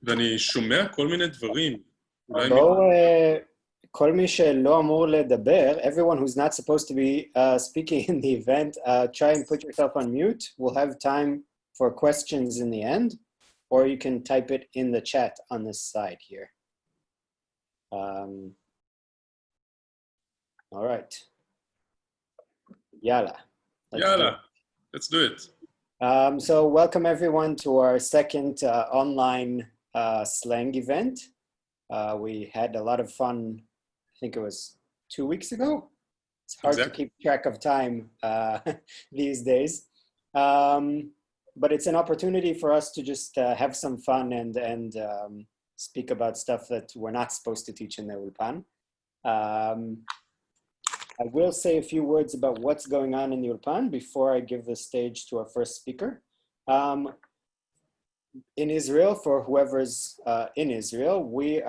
ואני שומע כל מיני דברים. כל מי שלא אמור לדבר, everyone who's not supposed to be speaking in the event, try and put yourself on mute. We'll have time for questions in the end, or you can type it in the chat on this side here. All right. Yalla. Let's do it. So welcome everyone to our second online slang event. We had a lot of fun, I think it was 2 weeks ago. It's hard to keep track of time these days. But it's an opportunity for us to just have some fun and speak about stuff that we're not supposed to teach in the Ulpan. I will say a few words about what's going on in the Ulpan before I give the stage to our first speaker. In Israel, for whoever's in Israel, we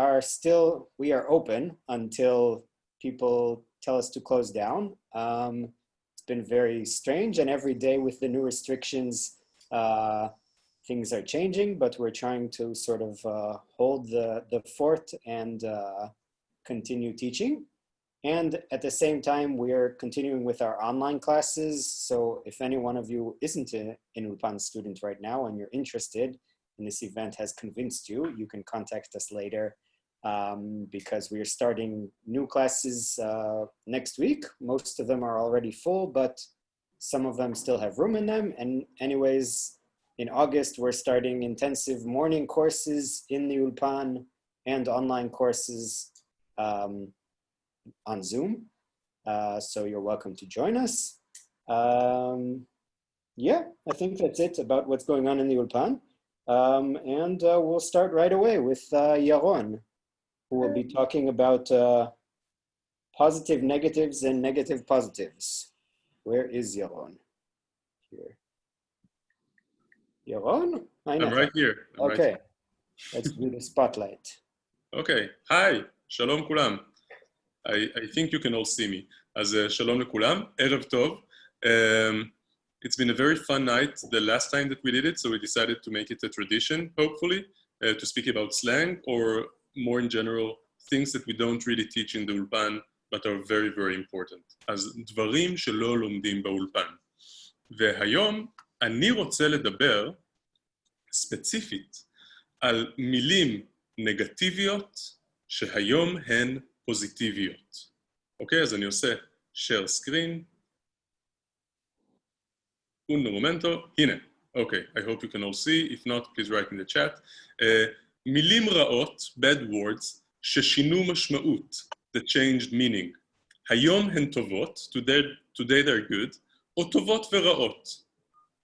are open until people tell us to close down. It's been very strange, and every day with the new restrictions, things are changing, but we're trying to sort of hold the fort and continue teaching. And at the same time, we're continuing with our online classes. So if any one of you isn't an Ulpan student right now and you're interested, and this event has convinced you, you can contact us later because we are starting new classes next week. Most of them are already full, but some of them still have room in them. And anyways, in August, we're starting intensive morning courses in the Ulpan and online courses on Zoom. So you're welcome to join us. Yeah, I think that's it about what's going on in the Ulpan. And we'll start right away with Yaron, who will be talking about positive negatives and negative positives. Where is Yaron? Here. Yaron? I'm right here. Okay, let's do the spotlight. Okay, hi, shalom kulam. I think you can all see me. אז שלום לכולם, ערב טוב. It's been a very fun night the last time that we did it, so we decided to make it a tradition, hopefully, to speak about slang or more in general, things that we don't really teach in the Ulpan, but are very, very important. אז דברים שלא לומדים באולפן. והיום אני רוצה לדבר ספציפית על מילים נגטיביות שהיום הן פוזיטיביות. אוקיי, אז אני עושה share screen. Un momento, הנה. Okay, I hope you can all see. If not, please write in the chat. מילים רעות, bad words, ששינו משמעות, that changed meaning. היום הן טובות, today they're good, או טובות ורעות,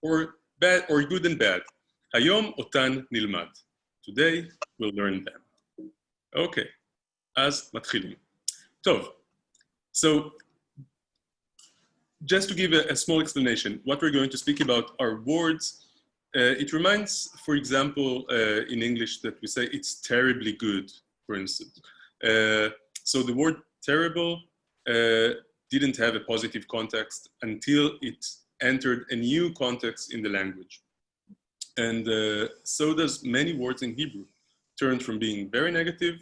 or bad or good and bad. היום אותן נלמד. Today we'll learn them. Okay, אז מתחילים. טוב, so just to give a small explanation, what we're going to speak about are words. It reminds, for example, in English that we say it's terribly good, for instance. So the word terrible didn't have a positive context until it entered a new context in the language. And so does many words in Hebrew, turned from being very negative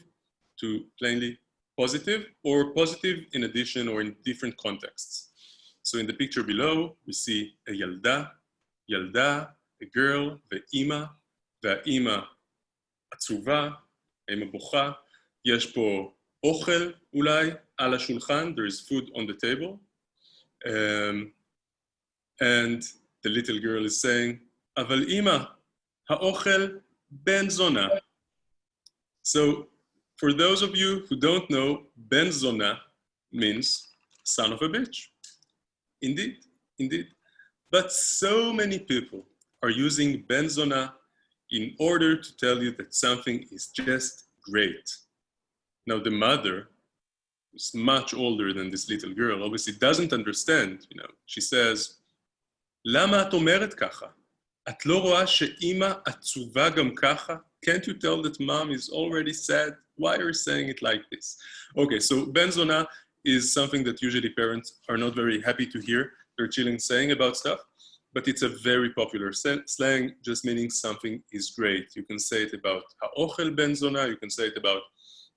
to plainly positive, or positive in addition or in different contexts. So in the picture below, we see a ילדה, a girl, ואימא, והאימא עצובה, האימא בוכה, יש פה אוכל אולי על השולחן, there is food on the table, and the little girl is saying, אבל אימא, האוכל בן זונה. So for those of you who don't know, בן זונה means son of a bitch. Indeed, indeed. But so many people are using ben zona in order to tell you that something is just great. Now the mother, who's much older than this little girl, obviously doesn't understand, you know. She says, למה את אומרת ככה? את לא רואה שאמא עצובה גם ככה? Can't you tell that mom is already sad? Why are you saying it like this? Okay, so ben zona is something that usually parents are not very happy to hear their children saying about stuff. but it's a very popular slang, just meaning something is great. You can say it about האוכל בן זונה, you can say it about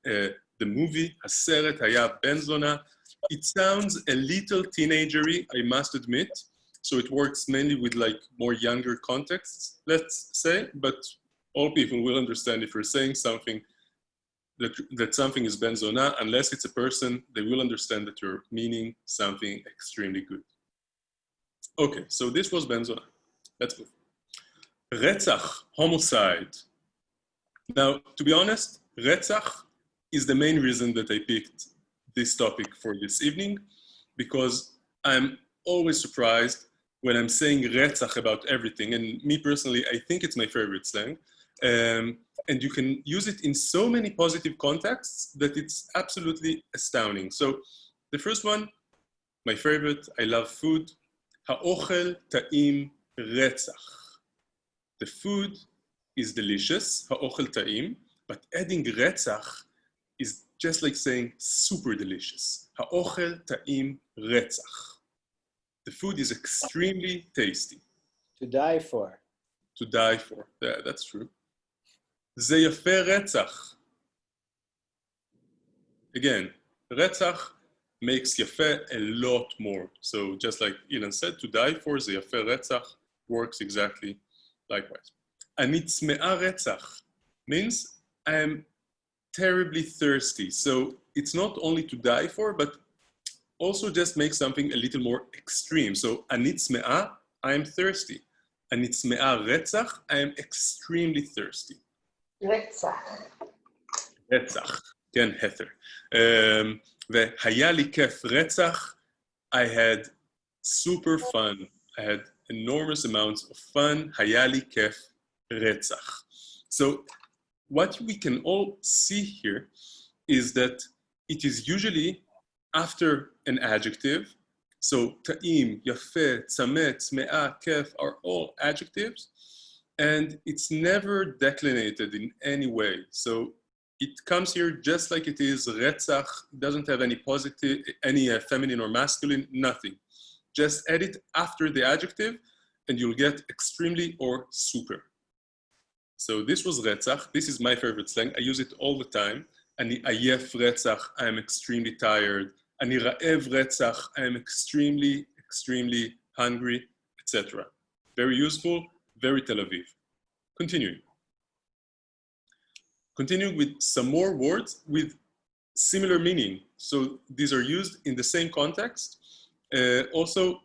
the movie, הסרט היה בן זונה. It sounds a little teenagery, I must admit, so it works mainly with like more younger contexts, let's say, but all people will understand if you're saying something that something is ben zona, unless it's a person, they will understand that you're meaning something extremely good. Okay, so this was ben zona. Let's move. Retzach, homicide. Now, to be honest, retzach is the main reason that I picked this topic for this evening, because I'm always surprised when I'm saying retzach about everything, and me personally, I think it's my favorite slang. And you can use it in so many positive contexts that it's absolutely astounding. So the first one, my favorite, I love food. Ha'ochel ta'im retzach. The food is delicious, ha'ochel ta'im, but adding retzach is just like saying super delicious. Ha'ochel ta'im retzach. The food is extremely tasty. To die for. To die for, yeah, that's true. זה יפה רצח. Again, רצח makes יפה a lot more. So just like Ilan said, to die for, זה יפה רצח works exactly likewise. אני צמאה רצח means I am terribly thirsty. So it's not only to die for, but also just make something a little more extreme. So אני צמאה, I am thirsty. אני צמאה רצח, I am extremely thirsty. רצח. רצח, כן, הת'ר. והיה לי כיף רצח, I had super fun. I had enormous amounts of fun. היה לי כיף רצח. So what we can all see here is that it is usually after an adjective. So טעים, יפה, צמא, צמאה, כיף are all adjectives. And it's never declinated in any way. So it comes here just like it is. Retzach doesn't have any positive, any feminine or masculine, nothing. Just add it after the adjective and you'll get extremely or super. So this was retzach. This is my favorite slang. I use it all the time. Ani ayef retzach, I am extremely tired. Ani ra'ev retzach, I am extremely, extremely hungry, etc. Very useful. Very Tel-Aviv. Continuing. Continuing with some more words with similar meaning. So these are used in the same context, also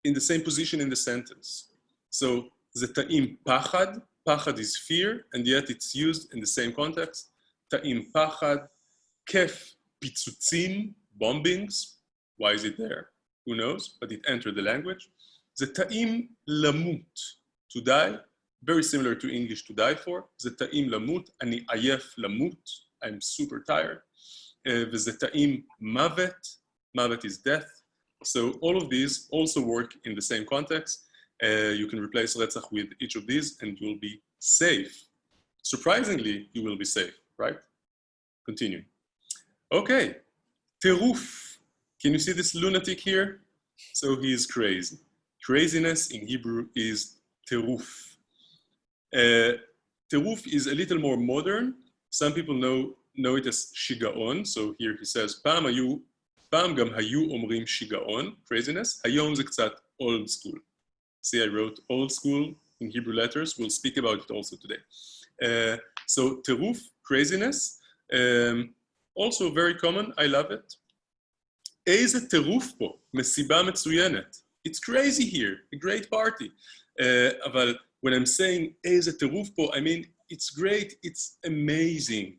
in the same position in the sentence. So the ta'im pachad, pachad is fear, and yet it's used in the same context. Ta'im pachad, kef pitzutzim, bombings. Why is it there? Who knows? But it entered the language. The ta'im lamut, to die, very similar to English to die for. זה טעים למות, אני עייף למות, I'm super tired. וזה טעים מוות, מוות is death. So all of these also work in the same context. You can replace רצח with each of these and you'll be safe. Surprisingly, you will be safe, right? Continue. Okay, טירוף. Can you see this lunatic here? So he is crazy. Craziness in Hebrew is טירוף. טירוף is a little more modern. Some people know it as שיגעון. So here he says, פעם גם היו אומרים שיגעון, craziness. היום זה קצת old school. See, I wrote old school in Hebrew letters. We'll speak about it also today. So טירוף, craziness. Also very common, I love it. איזה טירוף פה, מסיבה מצוינת. It's crazy here, a great party. אבל when I'm saying איזה טירוף פה, I mean it's great, it's amazing.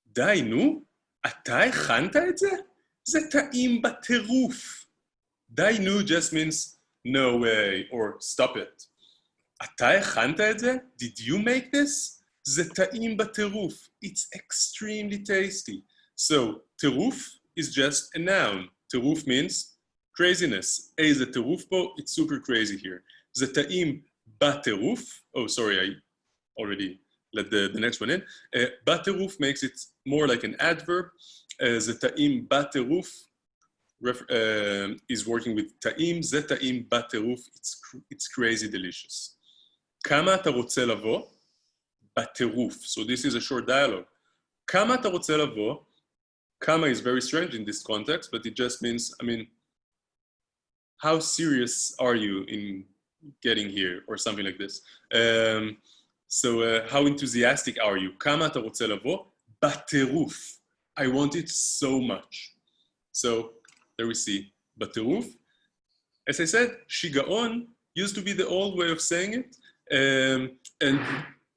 די, נו, אתה הכנת את זה? זה טעים בטירוף. די, נו just means no way or stop it. אתה הכנת את זה? Did you make this? זה טעים בטירוף. It's extremely tasty. So, טירוף is just a noun. טירוף means craziness. איזה טירוף פה? It's super crazy here. זה טעים בטירוף. Oh, sorry, I already let the next one in. בטירוף makes it more like an adverb. זה טעים בטירוף. is working with טעים, זה טעים בטירוף, it's crazy delicious. כמה אתה רוצה לבוא? בטירוף. So this is a short dialogue. כמה אתה רוצה לבוא? כמה is very strange in this context, but it just means, I mean, how serious are you in getting here, or something like this. So how enthusiastic are you? כמה אתה רוצה לבוא? בטירוף. I want it so much. So there we see בטירוף. As I said, שיגעון used to be the old way of saying it. And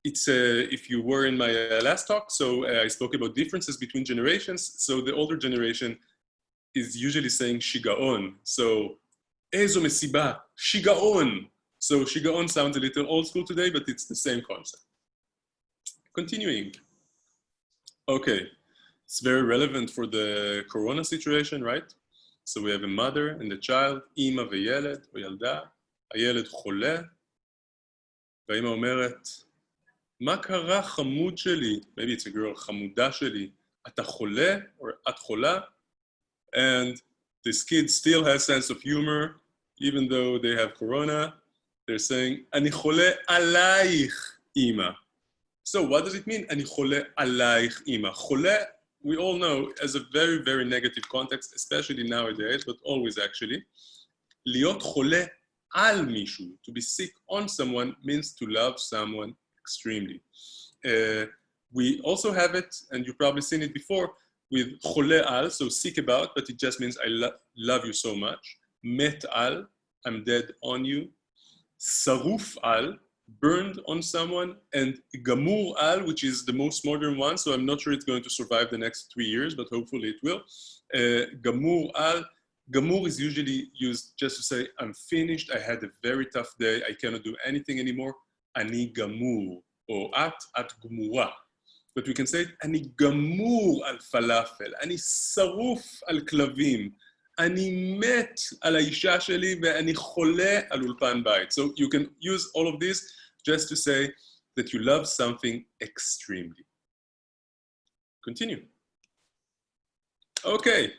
it's, if you were in my last talk, so I spoke about differences between generations. So the older generation is usually saying שיגעון. So איזו מסיבה, שיגעון. So שיגעון sounds a little old school today, but it's the same concept. Continuing. Okay, it's very relevant for the corona situation, right? So we have a mother and a child, אמא וילד או ילדה, הילד חולה, והאמא אומרת, מה קרה חמוד שלי? Maybe it's a girl, חמודה שלי, אתה חולה or את חולה? And this kid still has sense of humor, even though they have corona. They're saying, אני חולה עלייך, אמא. So what does it mean? אני חולה עלייך, אמא. חולה, we all know, as a very, very negative context, especially nowadays, but always actually. להיות חולה על מישהו, to be sick on someone, means to love someone extremely. We also have it, and you've probably seen it before, with חולה על, so sick about, but it just means I love you so much. מת על, I'm dead on you. שרוף על, burned on someone, and גמור על, which is the most modern one, so I'm not sure it's going to survive the next 3 years, but hopefully it will. גמור על, גמור is usually used just to say, I'm finished, I had a very tough day, I cannot do anything anymore. אני גמור, או את גמורה. But we can say, אני גמור על פלאפל, אני שרוף על כלבים, אני מת על האישה שלי ואני חולה על אולפן בית. So you can use all of this just to say that you love something extremely. Continue. Okay,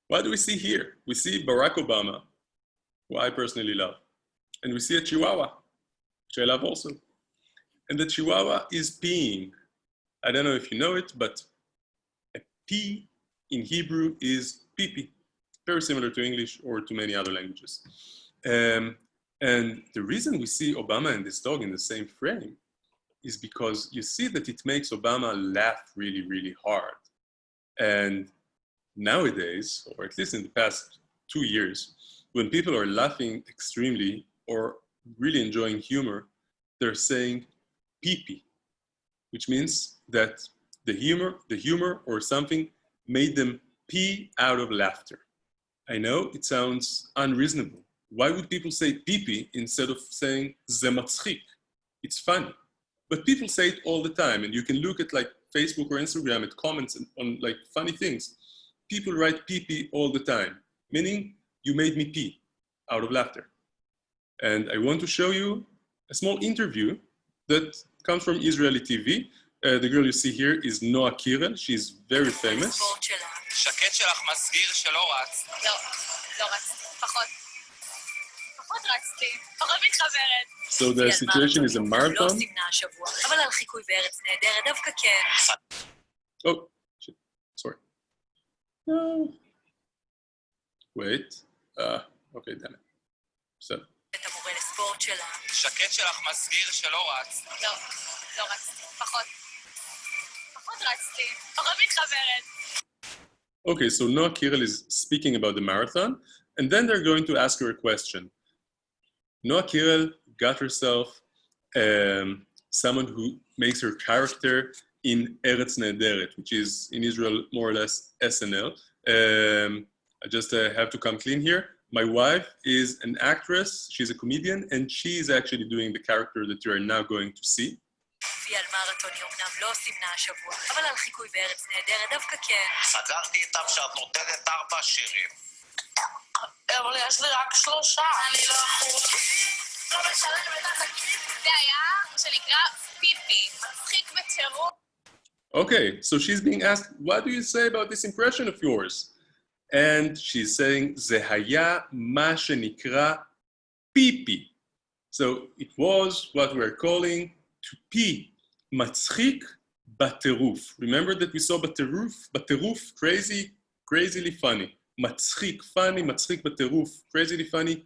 what do we see here? We see Barack Obama, who I personally love. And we see a Chihuahua, which I love also. And the Chihuahua is peeing. I don't know if you know it, but a pee in Hebrew is pee-pee. Very similar to English or to many other languages. And the reason we see Obama and this dog in the same frame is because you see that it makes Obama laugh really, really hard. And nowadays, or at least in the past 2 years, when people are laughing extremely or really enjoying humor, they're saying pee-pee, which means that the humor or something made them pee out of laughter. I know it sounds unreasonable. Why would people say pee-pee instead of saying זה מצחיק? It's funny. But people say it all the time, and you can look at like Facebook or Instagram at comments on like funny things. People write pee-pee all the time, meaning you made me pee out of laughter. And I want to show you a small interview that comes from Israeli TV. The girl you see here is Noah Kirel. She's very famous. שקט שלך מסגיר שלא רץ. לא רצתי, פחות רצתי, פחות מתחברת. So the situation is a marathon. לא סימנה השבוע, אבל על חיקוי בארץ נהדרת דווקא כן. Oh, shit. Sorry. No. Wait. Okay, damn it. So. את המורה לספורט שלה. שקט שלך מסגיר שלא רץ. לא רצתי, פחות רצתי, פחות מתחברת. Okay, so Noah Kirel is speaking about the marathon, and then they're going to ask her a question. Noah Kirel got herself someone who makes her character in Eretz Nehederet, which is in Israel more or less SNL. I just have to come clean here. My wife is an actress, she's a comedian, and she's actually doing the character that you are now going to see. על מרתון יומנם לא סימנה השבוע, אבל על חיקוי בארץ נהדרת דווקא כן. סגרתי איתם שאת נותנת 4 שירים. אבל יש לי רק 3. אני לא יכול. לא משלם את החכים. זה היה מה שנקרא פיפי. מצחיק בטירוף. Okay, so she's being asked, what do you say about this impression of yours? and she's saying, זה היה מה שנקרא פיפי. So it was what we're calling to pee, מצחיק בטירוף. Remember that we saw בטירוף, crazily funny. מצחיק, funny, מצחיק בטירוף, crazily funny.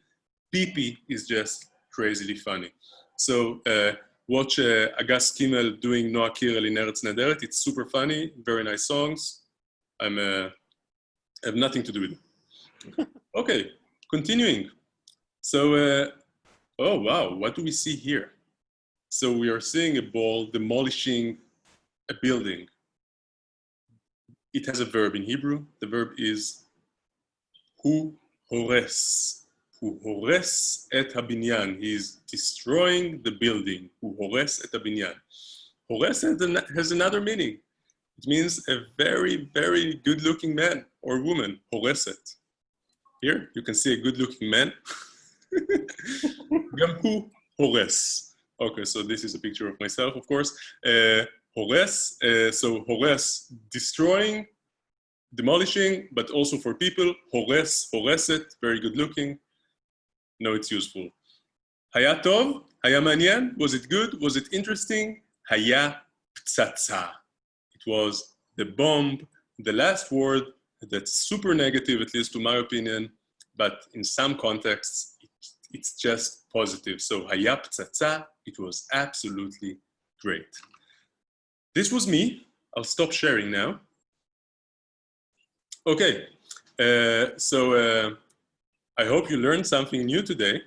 Pipi is just crazily funny. So watch Agas Kimmel doing Noah Kirel in Eretz Nederet. It's super funny, very nice songs. I have nothing to do with it. Okay, continuing. So, oh wow, what do we see here? So we are seeing a ball demolishing a building. It has a verb in Hebrew. The verb is hu hores. Hu hores et habinyan. He is destroying the building. Hu hores et habinyan. Hores has another meaning. It means a very, very good-looking man or woman. Horeset. Here, you can see a good-looking man. Gam hu hores. Okay, so this is a picture of myself, of course. Hores, so hores, destroying, demolishing, but also for people. Hores, horeset, very good looking. No, it's useful. Haya tov, haya manyan, was it good? Was it interesting? Haya ptsatsa. It was the bomb, the last word that's super negative, at least to my opinion, but in some contexts, it's just positive. So haya ptsatsa, it was absolutely great. This was me. I'll stop sharing now. Okay, so I hope you learned something new today.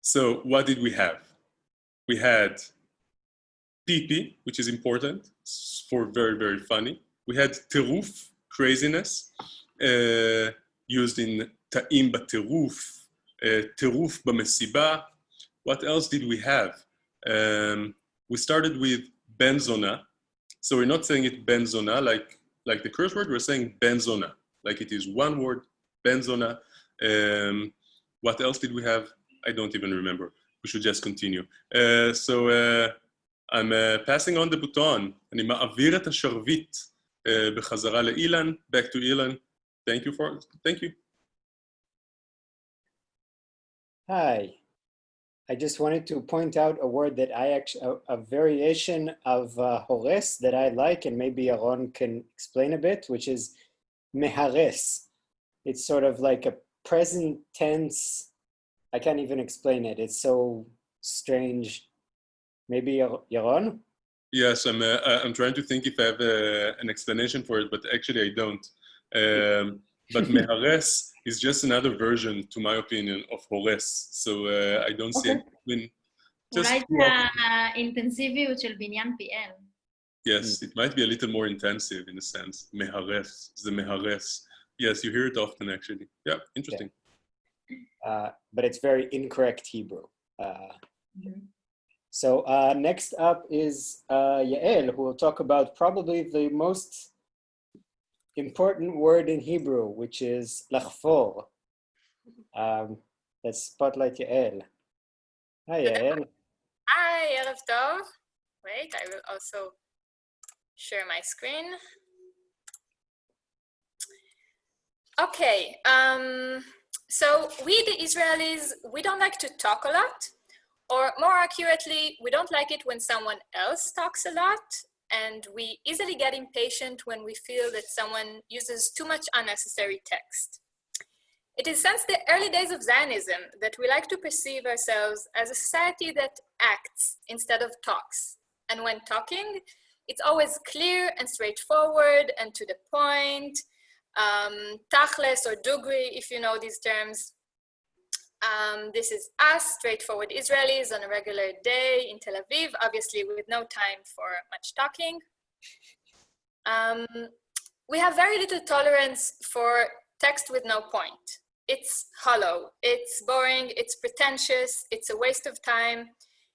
So what did we have? We had pipi, which is important for very, very funny. We had tiruf, craziness, used in ta'im b'tiruf, tiruf b'mesiba. What else did we have? We started with benzona. So we're not saying it benzona like the curse word, we're saying benzona, like it is one word, benzona. What else did we have? I don't even remember. We should just continue. So I'm passing on the baton. אני מעביר את השרביט בחזרה לאילן, back to Ilan. Thank you. Hi. I just wanted to point out a word that I actually, a variation of hores that I like, and maybe Aaron can explain a bit, which is mehares. It's sort of like a present tense. I can't even explain it. It's so strange. Maybe Aaron? Yes, I'm trying to think if I have an explanation for it, but actually I don't. But mehares is just another version, to my opinion, of hores. So I don't see it. אולי זה האינטנסיביות של בניין פיאל. Yes, it might be a little more intensive in a sense. Mehares, the mehares. Yes, you hear it often actually. Yeah, interesting. Yeah. But it's very incorrect Hebrew. So next up is Yael, who will talk about probably the most important word in Hebrew, which is lachfor. Let's spotlight Yael. Hi, Yael. Hi, Erev Tov. Wait, I will also share my screen. Okay, so we, the Israelis, we don't like to talk a lot, or more accurately, we don't like it when someone else talks a lot, and we easily get impatient when we feel that someone uses too much unnecessary text. It is since the early days of Zionism that we like to perceive ourselves as a society that acts instead of talks. And when talking, it's always clear and straightforward and to the point. Tachles or dugri, if you know these terms. This is us, straightforward Israelis on a regular day in Tel Aviv, obviously with no time for much talking. We have very little tolerance for text with no point. It's hollow, it's boring, it's pretentious, it's a waste of time,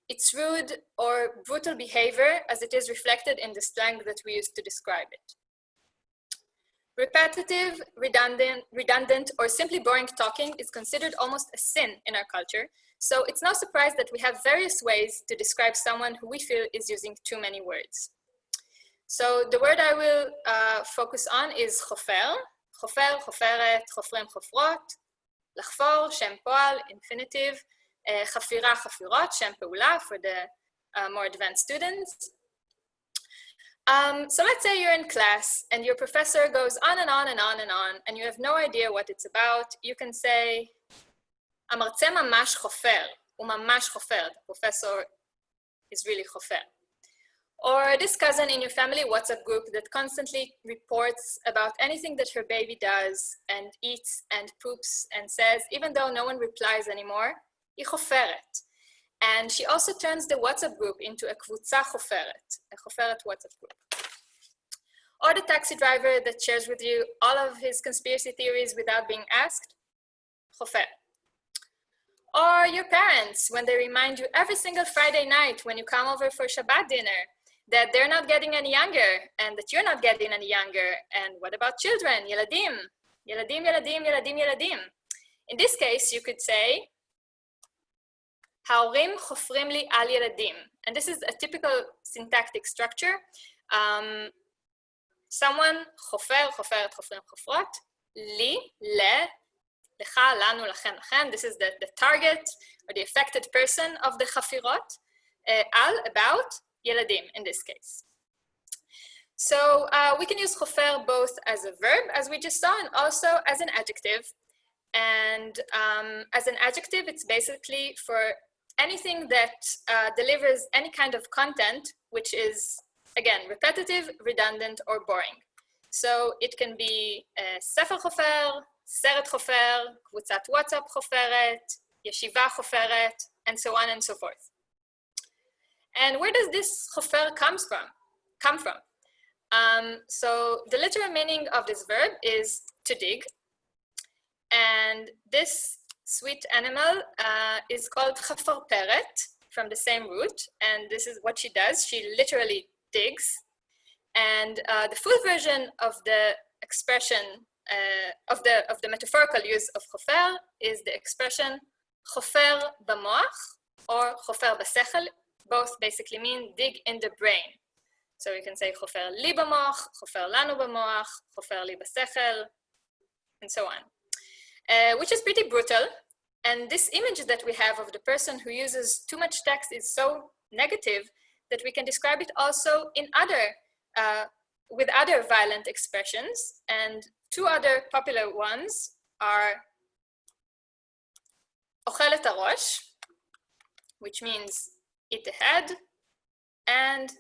it's rude or brutal behavior as it is reflected in the slang that we use to describe it. Repetitive, redundant, or simply boring talking is considered almost a sin in our culture, so it's no surprise that we have various ways to describe someone who we feel is using too many words. So the word I will focus on is chofer, חופר, חופרת, חופרים, חופרות. לחפור, שם פועל, infinitive. חפירה, חפירות, שם פעולה for the more advanced students. So let's say you're in class and your professor goes on and on and on and on and you have no idea what it's about. You can say, המרצה ממש חופר, הוא ממש חופר, the professor is really חופר. Or this cousin in your family WhatsApp group that constantly reports about anything that her baby does and eats and poops and says, even though no one replies anymore, היא חופרת. And she also turns the WhatsApp group into a קבוצה חופרת, a חופרת WhatsApp group. Or the taxi driver that shares with you all of his conspiracy theories without being asked, חופר. Or your parents, when they remind you every single Friday night when you come over for Shabbat dinner, that they're not getting any younger and that you're not getting any younger. And what about children? ילדים, ילדים, ילדים, ילדים, ילדים. In this case, you could say, ההורים חופרים לי על ילדים. And this is a typical syntactic structure. Someone חופר, חופרת, חופרים, חופרות. לי, לך, לנו, לכן, לכן. This is the target or the affected person of the חפירות. על, about, ילדים in this case. So we can use חופר both as a verb, as we just saw, and also as an adjective. And as an adjective, it's basically for anything that delivers any kind of content, which is, again, repetitive, redundant, or boring. So it can be ספר חופר, סרט חופר, קבוצת וואטסאפ חופרת, ישיבה חופרת, and so on and so forth. And where does this חופר come from? So the literal meaning of this verb is to dig. And this sweet animal is called חפרפרת, from the same root. And this is what she does. She literally digs. And the full version of the expression, of the metaphorical use of חופר is the expression חופר במוח or חופר בשכל. Both basically mean dig in the brain. So you can say חופר לי במוח, חופר לנו במוח, חופר לי בשכל, and so on. Which is pretty brutal. And this image that we have of the person who uses too much text is so negative that we can describe it also in with other violent expressions. And two other popular ones are אוכל את הראש, which means eat the head, and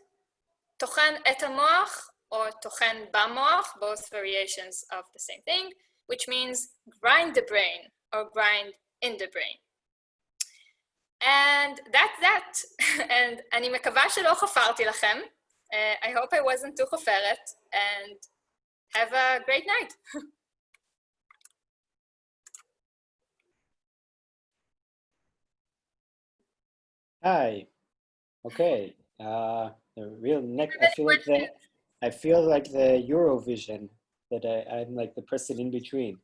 טוחן את המוח or טוחן במוח, both variations of the same thing, which means grind the brain or grind in the brain. And that's that. And אני מקווה שלא חפרתי לכם. I hope I wasn't too חופרת, and have a great night. Hi. Okay. The real next. I feel like the Eurovision, that I'm like the person in between.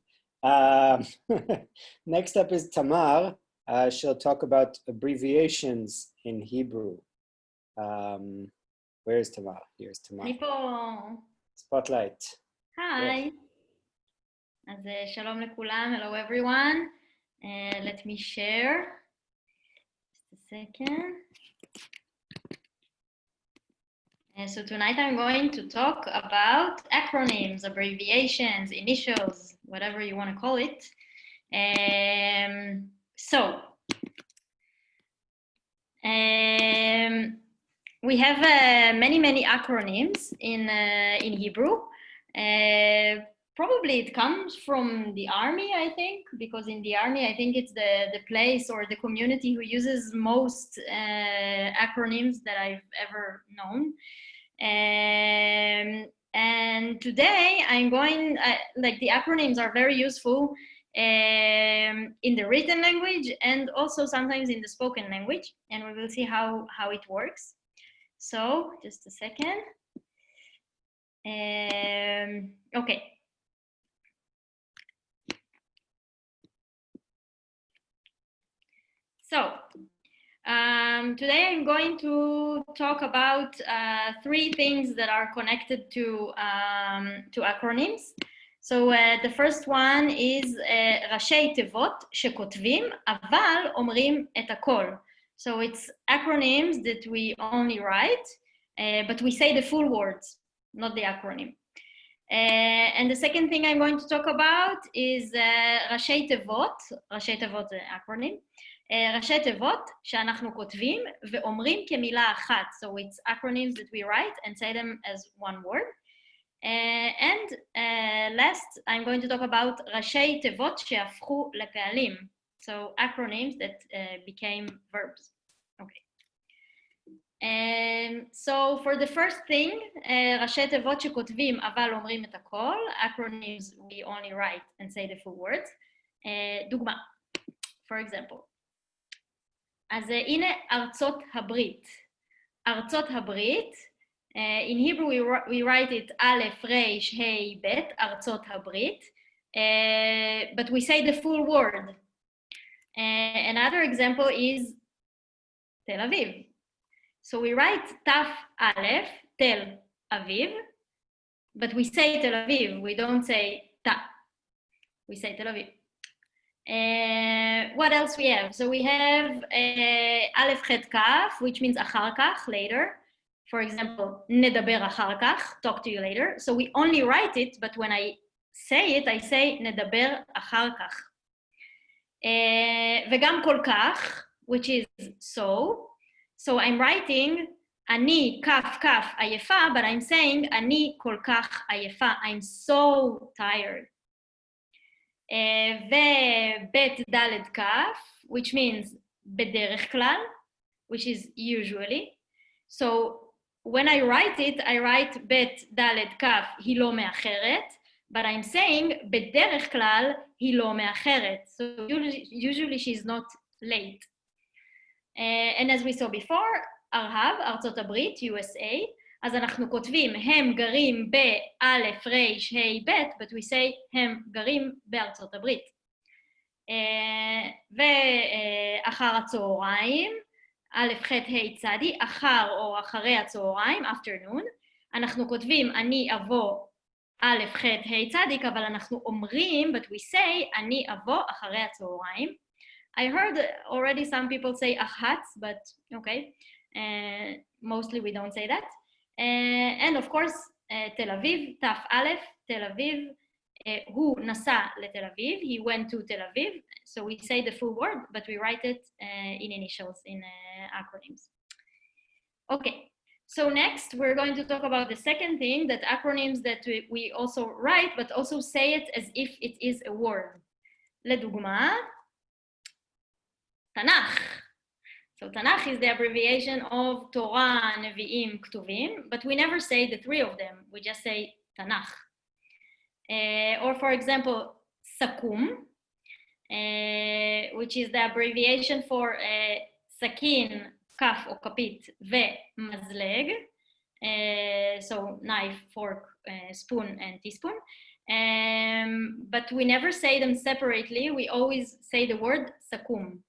Next up is Tamar. She'll talk about abbreviations in Hebrew. Where's Tamar? Here's Tamar. Spotlight. Hi. אז שלום לכולם, hello everyone. Let me share. Just a second. So tonight I'm going to talk about acronyms, abbreviations, initials, whatever you want to call it. We have many acronyms in Hebrew. Probably it comes from the army, I think, because in the army, I think it's the place or the community who uses most acronyms that I've ever known. And today I'm going, like the acronyms are very useful in the written language and also sometimes in the spoken language, and we will see how it works. So just a second. Okay. So today I'm going to talk about three things that are connected to acronyms. So the first one is ראשי תיבות שכותבים, אבל אומרים את הכל. So it's acronyms that we only write, but we say the full words, not the acronym. And the second thing I'm going to talk about is ראשי תיבות, ראשי תיבות זה acronym, ראשי תיבות שאנחנו כותבים ואומרים כמילה אחת. So it's acronyms that we write and say them as one word. And last, I'm going to talk about ראשי תיבות שהפכו לפעלים. So acronyms that became verbs. Okay. So for the first thing, ראשי תיבות שכותבים אבל אומרים את הכל, acronyms we only write and say the full words. דוגמה, for example. אז הנה ארצות הברית. ארצות הברית, in Hebrew we write it א', ר', ה', ב', ארצות הברית, but we say the full word. Another example is Tel Aviv. So we write Taf Aleph, Tel Aviv, but we say Tel Aviv, we don't say Ta. We say Tel Aviv. What else we have? So we have Aleph Chet Kaf, which means אחר כך, later. For example, נדבר אחר כך, talk to you later. So we only write it, but when I say it, I say נדבר אחר כך. וגם כל כך, which is so. So I'm writing אני כף כף עייפה, but I'm saying אני כל כך עייפה. I'm so tired. ובית דלת כף, which means בדרך כלל, which is usually. So when I write it, I write בית דלת כף היא לא מאחרת, but I'm saying בדרך כלל היא לא מאחרת. So usually she's not late. And as we saw before, ארה"ב, ארצות הברית, USA, אז אנחנו כותבים הם גרים באלף, ר', ה', ב', but we say הם גרים בארצות הברית. ואחר הצהריים, א', ח', ה', צדי, אחר או אחרי הצהריים, afternoon, אנחנו כותבים אני אבוא א', ח', ה', צדיק, אבל אנחנו אומרים, but we say אני אבוא אחרי הצהריים. I heard already some people say אחת, but okay, mostly we don't say that. And of course, תל אביב, תף א', תל אביב, הוא נסע לתל אביב, he went to תל אביב, so we say the full word, but we write it in initials, in acronyms. Okay, so next we're going to talk about the second thing, that acronyms that we also write, but also say it as if it is a word. לדוגמה, תנ"ך. So Tanakh is the abbreviation of Torah, Nevi'im, Ktuvim, but we never say the three of them. We just say Tanakh. Or for example, Sakum, which is the abbreviation for Sakin, Kaf or Kapit, Ve Mazleg. So knife, fork, spoon, and teaspoon. But we never say them separately. We always say the word Sakum.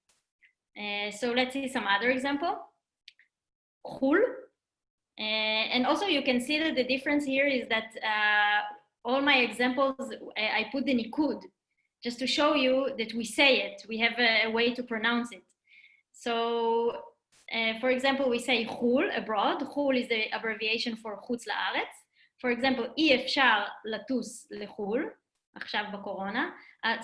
So let's see some other example. Khul. And also you can see that the difference here is that all my examples, I put the nikud, just to show you that we say it. We have a way to pronounce it. So for example, we say khul, abroad. Khul is the abbreviation for chutz la'aretz. For example, אי אפשר לטוס לחול, עכשיו בקורונה.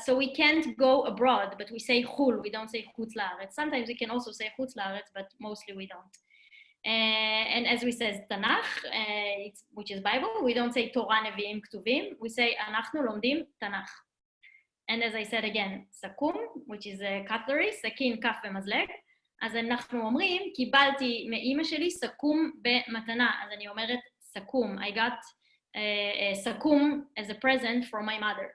So we can't go abroad, but we say חול, we don't say חוץ לארץ. Sometimes we can also say חוץ לארץ, but mostly we don't. And as we say תנ"ך, which is Bible, we don't say תורה, נביאים, כתובים, we say אנחנו לומדים תנ"ך. And as I said again, סכו"ם, which is a cutlery, סכין, כף ומזלג, אז אנחנו אומרים, קיבלתי מאמא שלי סכו"ם במתנה, אז אני אומרת סכו"ם, I got סכו"ם as a present from my mother.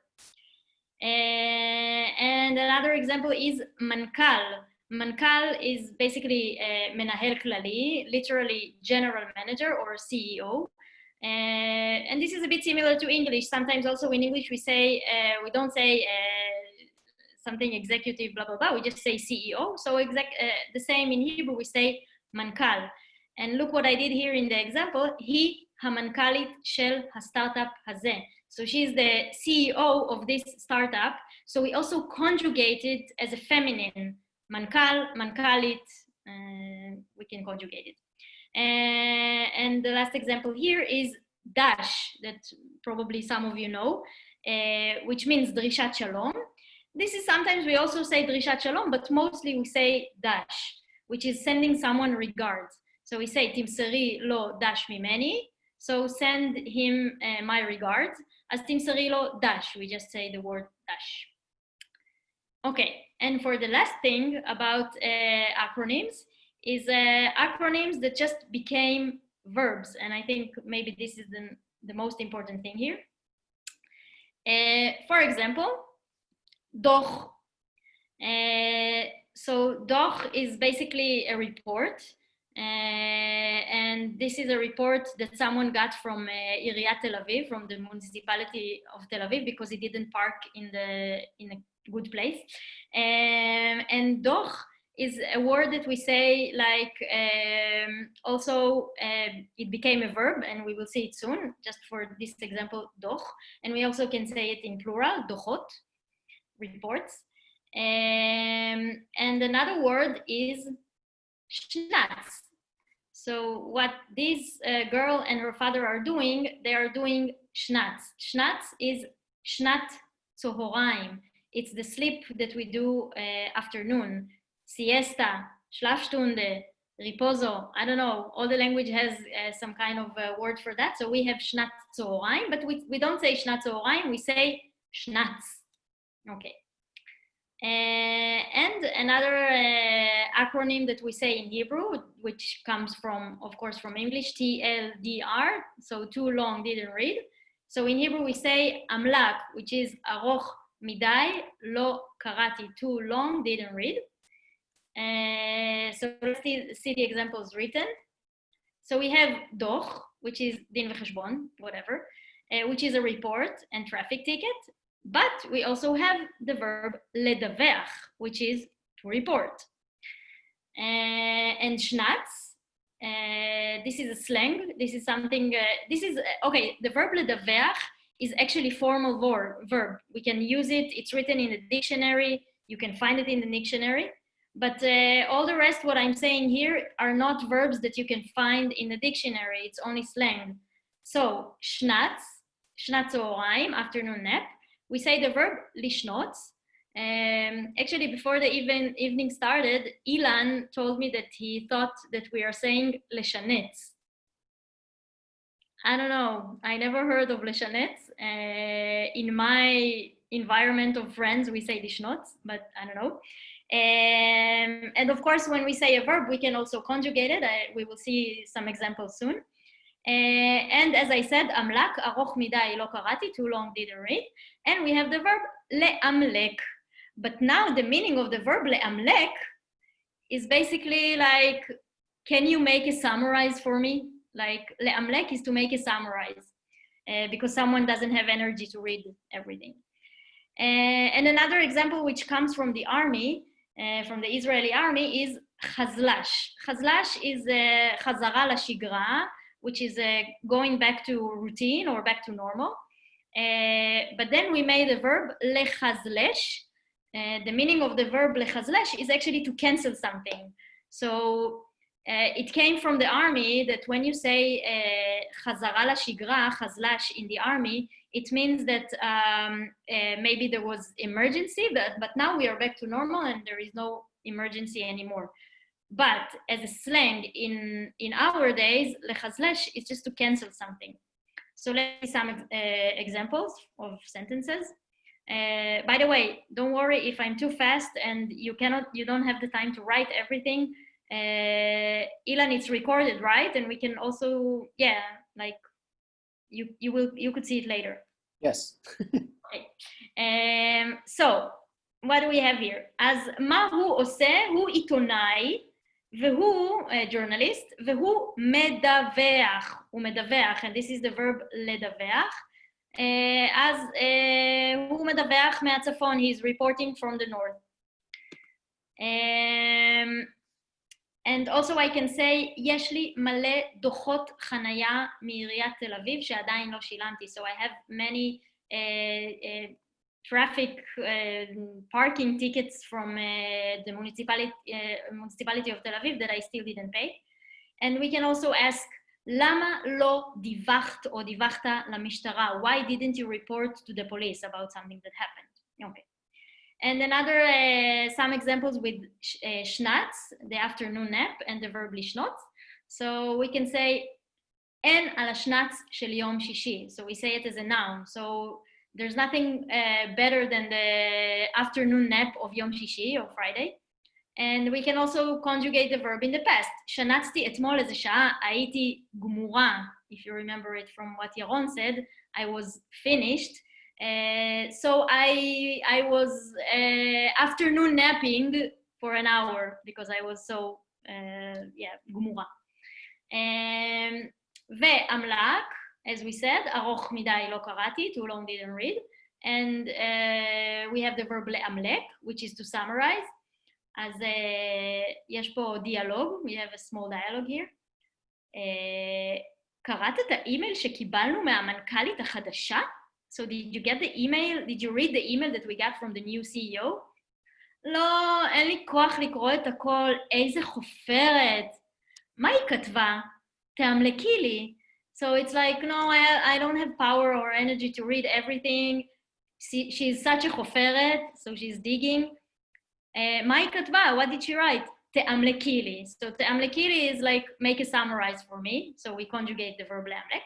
And another example is mankal. Mankal is basically menahel klali, literally general manager or CEO. And this is a bit similar to English. Sometimes also in English we say, we don't say something executive, blah, blah, blah. We just say CEO. So the same in Hebrew, we say mankal. And look what I did here in the example. היא המנכ"לית של הסטארט-אפ הזה. So she's the CEO of this startup. So we also conjugate it as a feminine, mankal, mankalit, we can conjugate it. And the last example here is dash, that probably some of you know, which means drishat shalom. This is sometimes we also say drishat shalom, but mostly we say dash, which is sending someone regards. So we say timseri lo dash mimeni, so send him my regards. As timseri lo dash, we just say the word dash. Okay, and for the last thing about acronyms is acronyms that just became verbs, and I think maybe this is the most important thing here. For example, doch. So doch is basically a report, and this is a report that someone got from Iriat Tel Aviv, from the municipality of Tel Aviv, because he didn't park in a good place. And doch is a word that we say like also it became a verb, and we will see it soon, just for this example, doch. And we also can say it in plural, dochot, reports. And another word is schnatz. So what this girl and her father are doing, they are doing schnatz. Schnatz is shnat tzohoraim. It's the sleep that we do afternoon. Siesta, Schlafstunde, Riposo. I don't know. All the language has some kind of word for that. So we have Shnat Tzohoraim, but we don't say Shnat Tzohoraim. We say Shnatz. Okay. And another acronym that we say in Hebrew, which comes from, of course, from English, TLDR. So too long, didn't read. So in Hebrew we say Amlak, which is Aroch Midai, Lo Karati, too long, didn't read. So let's see the examples written. So we have doch, which is din v'cheshbon, whatever, which is a report and traffic ticket. But we also have the verb ledaveach, which is to report. And schnatz, this is a slang. This is something, okay, the verb ledaveach is actually formal verb. We can use it. It's written in the dictionary. You can find it in the dictionary. But all the rest, what I'm saying here, are not verbs that you can find in the dictionary. It's only slang. So, schnatz, shnatzoraim, afternoon nap. We say the verb lishnot. Actually, before the evening started, Ilan told me that he thought that we are saying leshanetz. I don't know. I never heard of leshanetz. In my environment of friends, we say lishnot, but I don't know. And of course, when we say a verb, we can also conjugate it. We will see some examples soon. And as I said, amlak, aroch midai lo karati, too long, didn't read. And we have the verb le'amlek. But now the meaning of the verb le'amlek is basically like, can you make a summarize for me? Like le'amlek is to make a summarize because someone doesn't have energy to read everything. And another example which comes from the army, from the Israeli army, is chazlash. Chazlash is chazara lashigra, which is going back to routine or back to normal. But then we made the verb lechazlesh. The meaning of the verb lechazlesh is actually to cancel something. So it came from the army that when you say chazara lashigra, chazlash in the army, it means that maybe there was emergency, but now we are back to normal and there is no emergency anymore. But as a slang in our days, lechazlesh is just to cancel something. So let's see some examples of sentences. By the way, don't worry if I'm too fast and you don't have the time to write everything. Ilan, it's recorded, right? And we can also, yeah, like you could see it later. Yes. Okay. So what do we have here? As מה הוא עושה? הוא עיתונאי והוא journalist והוא מדווח. הוא מדווח, and this is the verb לדווח. אז הוא מדווח מהצפון. He's reporting from the north. And also I can say, יש לי מלא דוחות חנייה מעיריית תל אביב שעדיין לא שילמתי. So I have many traffic parking tickets from the municipality of Tel Aviv that I still didn't pay. And we can also ask, למה לא דיווחת או דיווחת למשטרה? Why didn't you report to the police about something that happened? Okay. And another, some examples with schnatz, the afternoon nap, and the verb לשנות. So we can say, אין על השנץ של יום שישי. So we say it as a noun. So there's nothing better than the afternoon nap of יום שישי or Friday. And we can also conjugate the verb in the past. שנצתי אתמול איזה שעה, הייתי גמורה. If you remember it from what Yaron said, I was finished. So I was afternoon napping for an hour because I was so, גמורה. ועמלק, as we said, ארוך מדי לא קראתי, too long didn't read. And we have the verb לעמלק, which is to summarize. אז יש פה דיאלוג, we have a small dialogue here. קראת את האימייל שקיבלנו מהמנכ"לית החדשה? So did you get the email? Did you read the email that we got from the new CEO? לא, אין לי כוח לקרוא את הכל, איזה חופרת. מה היא כתבה? תאמלקי לי. So it's like, no, I don't have power or energy to read everything. She's such a חופרת, so she's digging. מה היא כתבה? What did she write? תאמלקי לי. So תאמלקי לי is like, make a summarize for me. So we conjugate the verb לאמלק.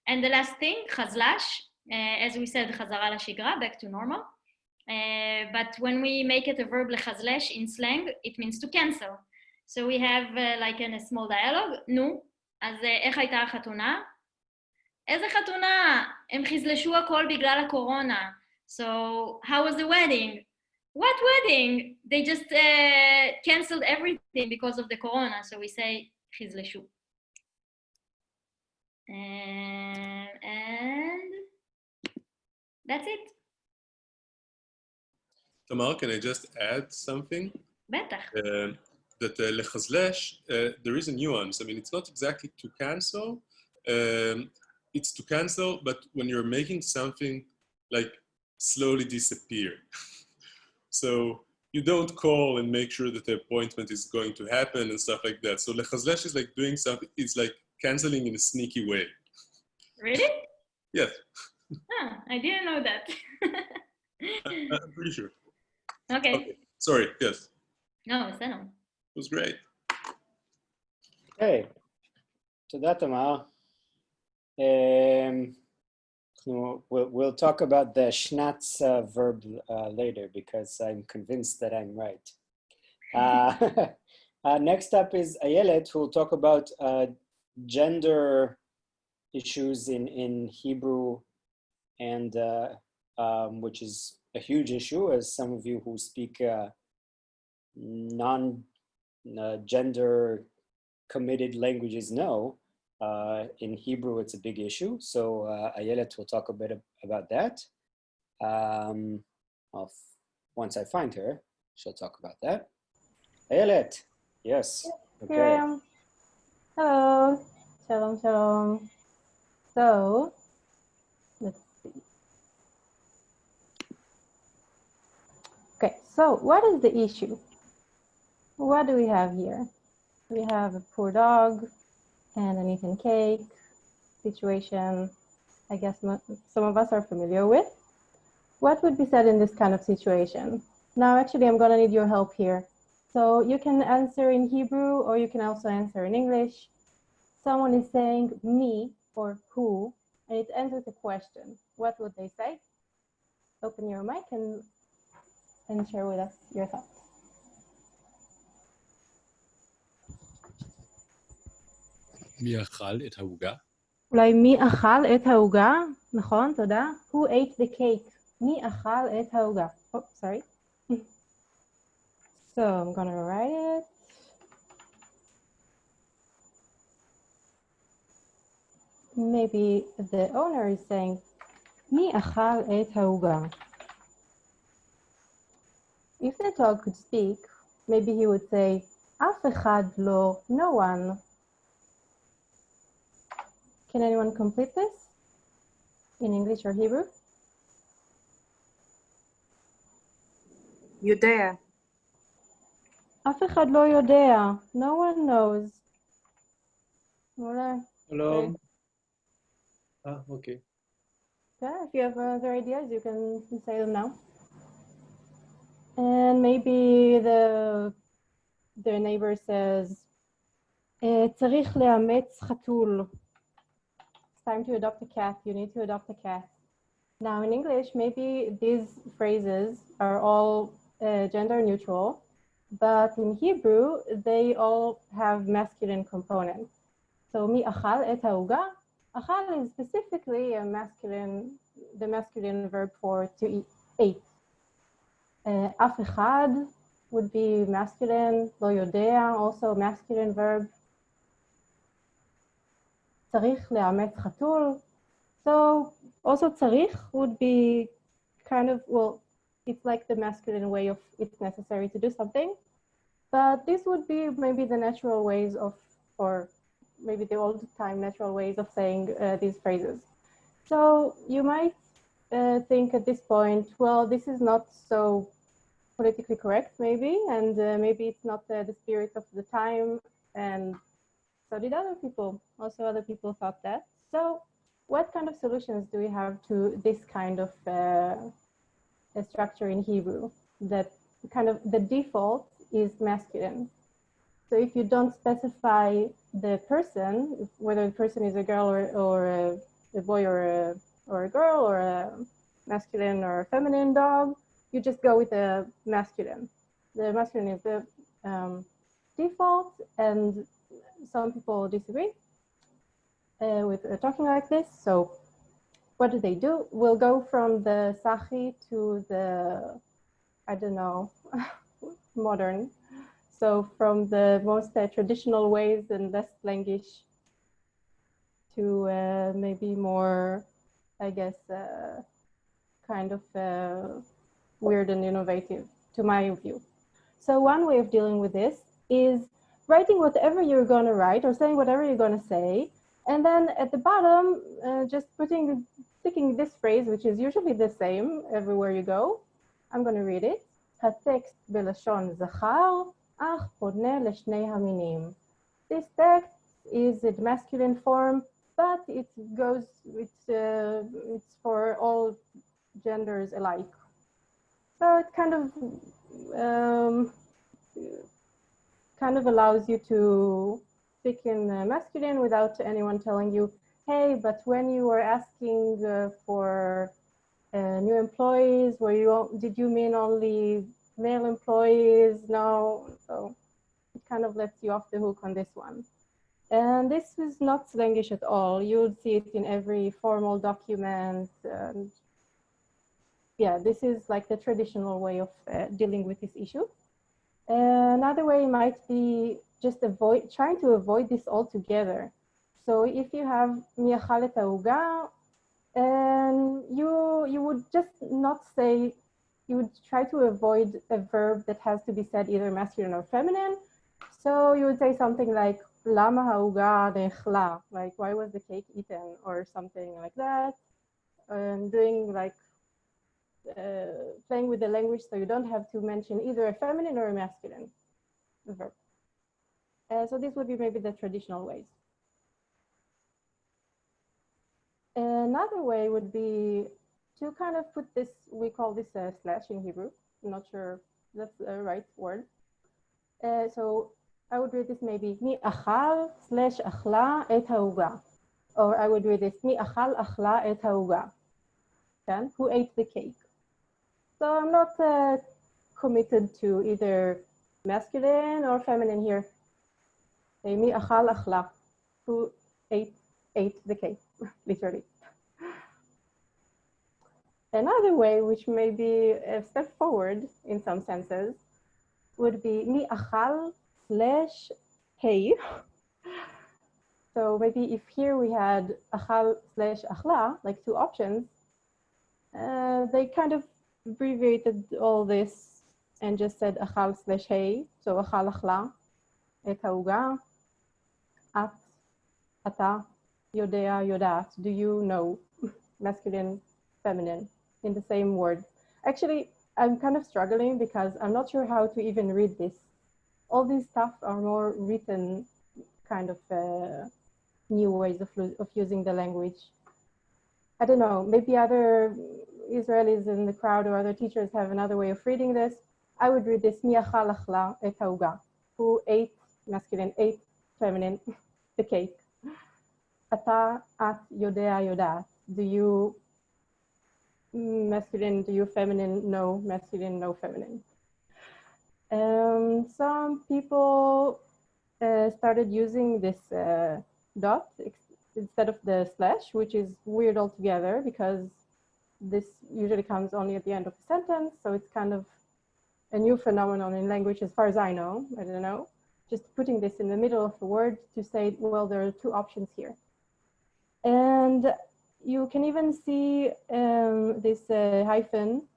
And the last thing, חזל"ש. As we said, חזרה לשגרה, back to normal. But when we make it a verb לחזל"ש in slang, it means to cancel. So we have like in a small dialogue, נו, אז איך הייתה החתונה? איזה חתונה? הם חזלשו הכל בגלל הקורונה. So how was the wedding? What wedding? They just canceled everything because of the corona. So we say חזלשו. And that's it. Tamar, can I just add something? בטח. That לחזל"ש, there is a nuance. I mean, it's not exactly to cancel. It's to cancel, but when you're making something like slowly disappear. So you don't call and make sure that the appointment is going to happen and stuff like that. So לחזל"ש is like doing something, it's like canceling in a sneaky way. Really? Yes. I didn't know that. I'm pretty sure. Okay. Sorry, yes. No, בסדר. It was great. Okay. תודה, תמר. We'll talk about the schnatz verb later because I'm convinced that I'm right. Next up is Ayelet, who will talk about gender issues in Hebrew, and which is a huge issue, as some of you who speak non-gender committed languages know. In Hebrew, it's a big issue. So Ayelet will talk a bit about that. Once I find her, she'll talk about that. Ayelet, yes. Okay. Yeah. Hello. Shalom, shalom. So, let's see. Okay, so what is the issue? What do we have here? We have a poor dog and an eaten cake situation. I guess some of us are familiar with. What would be said in this kind of situation? Now, actually, I'm gonna need your help here. So you can answer in Hebrew or you can also answer in English. Someone is saying me or who, and it ends with a question. What would they say? Open your mic and share with us your thoughts. מי אכל את העוגה? אולי מי אכל את העוגה? נכון, תודה. Who ate the cake? מי אכל את העוגה? Oh, sorry. So I'm gonna write it. Maybe the owner is saying, מי אכל את העוגה? If the dog could speak, maybe he would say, אף אחד לא, no one. Can anyone complete this in English or Hebrew? יודע. אף אחד לא יודע. No one knows. מעולה. Hello. Okay. Yeah, if you have other ideas, you can say them now. And maybe their neighbor says, צריך לאמץ חתול. It's time to adopt a cat. You need to adopt a cat. Now, in English, maybe these phrases are all gender neutral, but in Hebrew, they all have masculine components. So, mi achal et ha'uga. Achal is specifically the masculine verb for to eat, ate. Af echad would be masculine. Lo yodea, also masculine verb. צריך לאמץ חתול. So also tzarich would be kind of, well, it's like the masculine way of it's necessary to do something. But this would be maybe the natural ways of, or maybe the old time natural ways of saying these phrases. So you might think at this point, well, this is not so politically correct maybe, and maybe it's not the spirit of the time, and so did other people. Also other people thought that. So what kind of solutions do we have to this kind of a structure in Hebrew, that kind of the default is masculine? So if you don't specify the person, whether the person is a girl or a boy or a girl, or a masculine or a feminine dog, you just go with the masculine. The masculine is the default, and some people disagree with talking like this. So what do? We'll go from the Sachi to the, I don't know, modern. So from the most traditional ways and less slangish to maybe more, I guess, kind of weird and innovative, to my view. So one way of dealing with this is writing whatever you're going to write or saying whatever you're going to say, and then at the bottom, just sticking this phrase, which is usually the same everywhere you go. I'm going to read it. הטקסט בלשון זכר, אך פונה לשני המינים. This text is in masculine form, but it goes, it's for all genders alike. So it kind of allows you to speak in masculine without anyone telling you, hey, but when you were asking for new employees, did you mean only male employees? No. So it kind of lets you off the hook on this one. And this is not slangish at all. You would see it in every formal document. And yeah, this is like the traditional way of dealing with this issue. Another way might be just trying to avoid this altogether. So if you have mi achal et ha'uga, and you would just not say, you would try to avoid a verb that has to be said either masculine or feminine. So you would say something like lama ha'uga ne'echla, like why was the cake eaten, or something like that. And doing like playing with the language so you don't have to mention either a feminine or a masculine verb. So this would be maybe the traditional ways. Another way would be to kind of put this, we call this a slash in Hebrew. I'm not sure that's the right word. So I would read this maybe mi achal slash achla et ha'uga. Or I would read this mi achal achla et ha'uga. Who ate the cake? So I'm not committed to either masculine or feminine here. Mi achal achla, who ate the cake, literally. Another way, which may be a step forward in some senses, would be mi achal slash hey. So maybe if here we had achal slash achla, like two options, they kind of abbreviated all this and just said achal slash hey. So achal achla, et ha'uga, at, ata, yodea, yodat. Do you know? Masculine, feminine, in the same word. Actually, I'm kind of struggling because I'm not sure how to even read this. All these stuff are more written kind of new ways of using the language. I don't know, maybe other Israelis in the crowd or other teachers have another way of reading this. I would read this, mi achal achla et ha'uga, who ate, masculine, ate, feminine, the cake. Ata, at, yodea, yodat. Do you masculine, do you feminine? No, masculine, no feminine. Some people started using this dot instead of the slash, which is weird altogether because this usually comes only at the end of a sentence. So it's kind of a new phenomenon in language as far as I know. I don't know. Just putting this in the middle of a word to say, well, there are two options here. And you can even see this hyphen.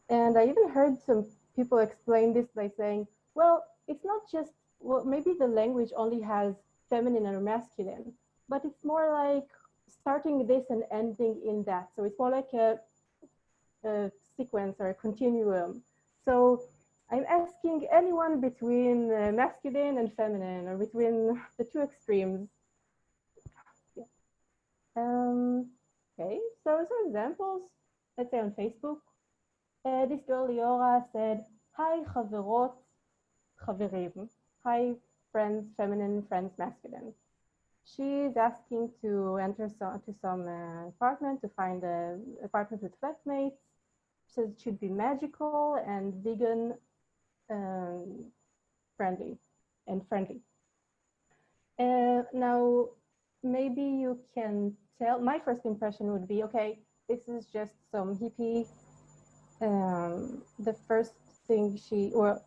And I even heard some people explain this by saying, well, it's not just, well, maybe the language only has feminine or masculine, but it's more like starting this and ending in that. So it's more like a sequence or a continuum. So I'm asking anyone between masculine and feminine, or between the two extremes. Yeah. Okay, so some examples, let's say on Facebook. This girl Liora said, "Hi חברות, חברים." Hi friends, feminine, friends, masculine. She's asking to enter to some apartment to find an apartment with flatmates. She says it should be magical and vegan friendly and friendly. Now, maybe you can tell, my first impression would be, okay, this is just some hippie. The first thing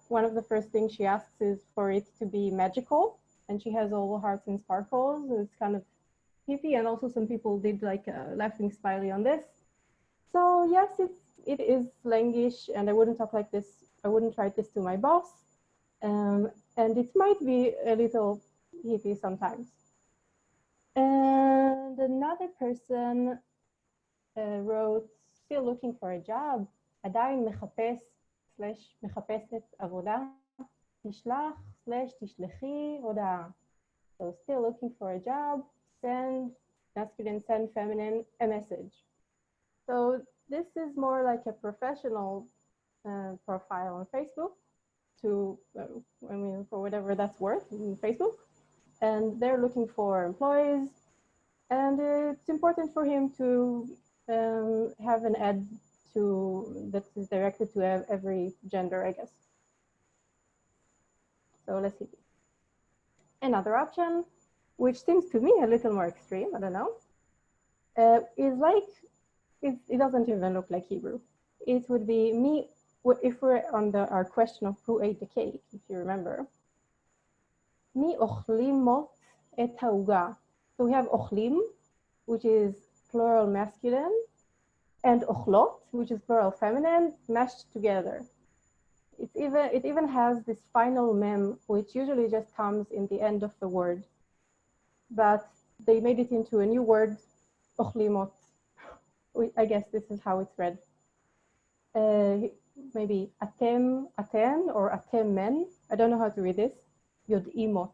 one of the first things she asks is for it to be magical, and she has all hearts and sparkles. It's kind of hippie, and also some people did like a laughing smiley on this. So yes, it is slangish, and I wouldn't talk like this. I wouldn't write this to my boss, and it might be a little hippie sometimes. And another person wrote, still looking for a job. עדיין מחפש/מחפשת עבודה, תשלח/תשלחי הודעה. So still looking for a job, send, masculine, send, feminine, a message. So this is more like a professional profile on Facebook to, I mean, for whatever that's worth in Facebook. And they're looking for employees. And it's important for him to have an ad that is directed to every gender, I guess. So let's see. Another option, which seems to me a little more extreme, I don't know, is like, it doesn't even look like Hebrew. It would be me, if we're on our question of who ate the cake, if you remember. Mi ochlimot et ha'uga. So we have ochlim, which is plural masculine, and ochlot, which is plural feminine, mashed together. It even has this final mem, which usually just comes in the end of the word, but they made it into a new word, ochlimot. I guess this is how it's read. Maybe atem, aten, or atem men. I don't know how to read this. Yod'imot.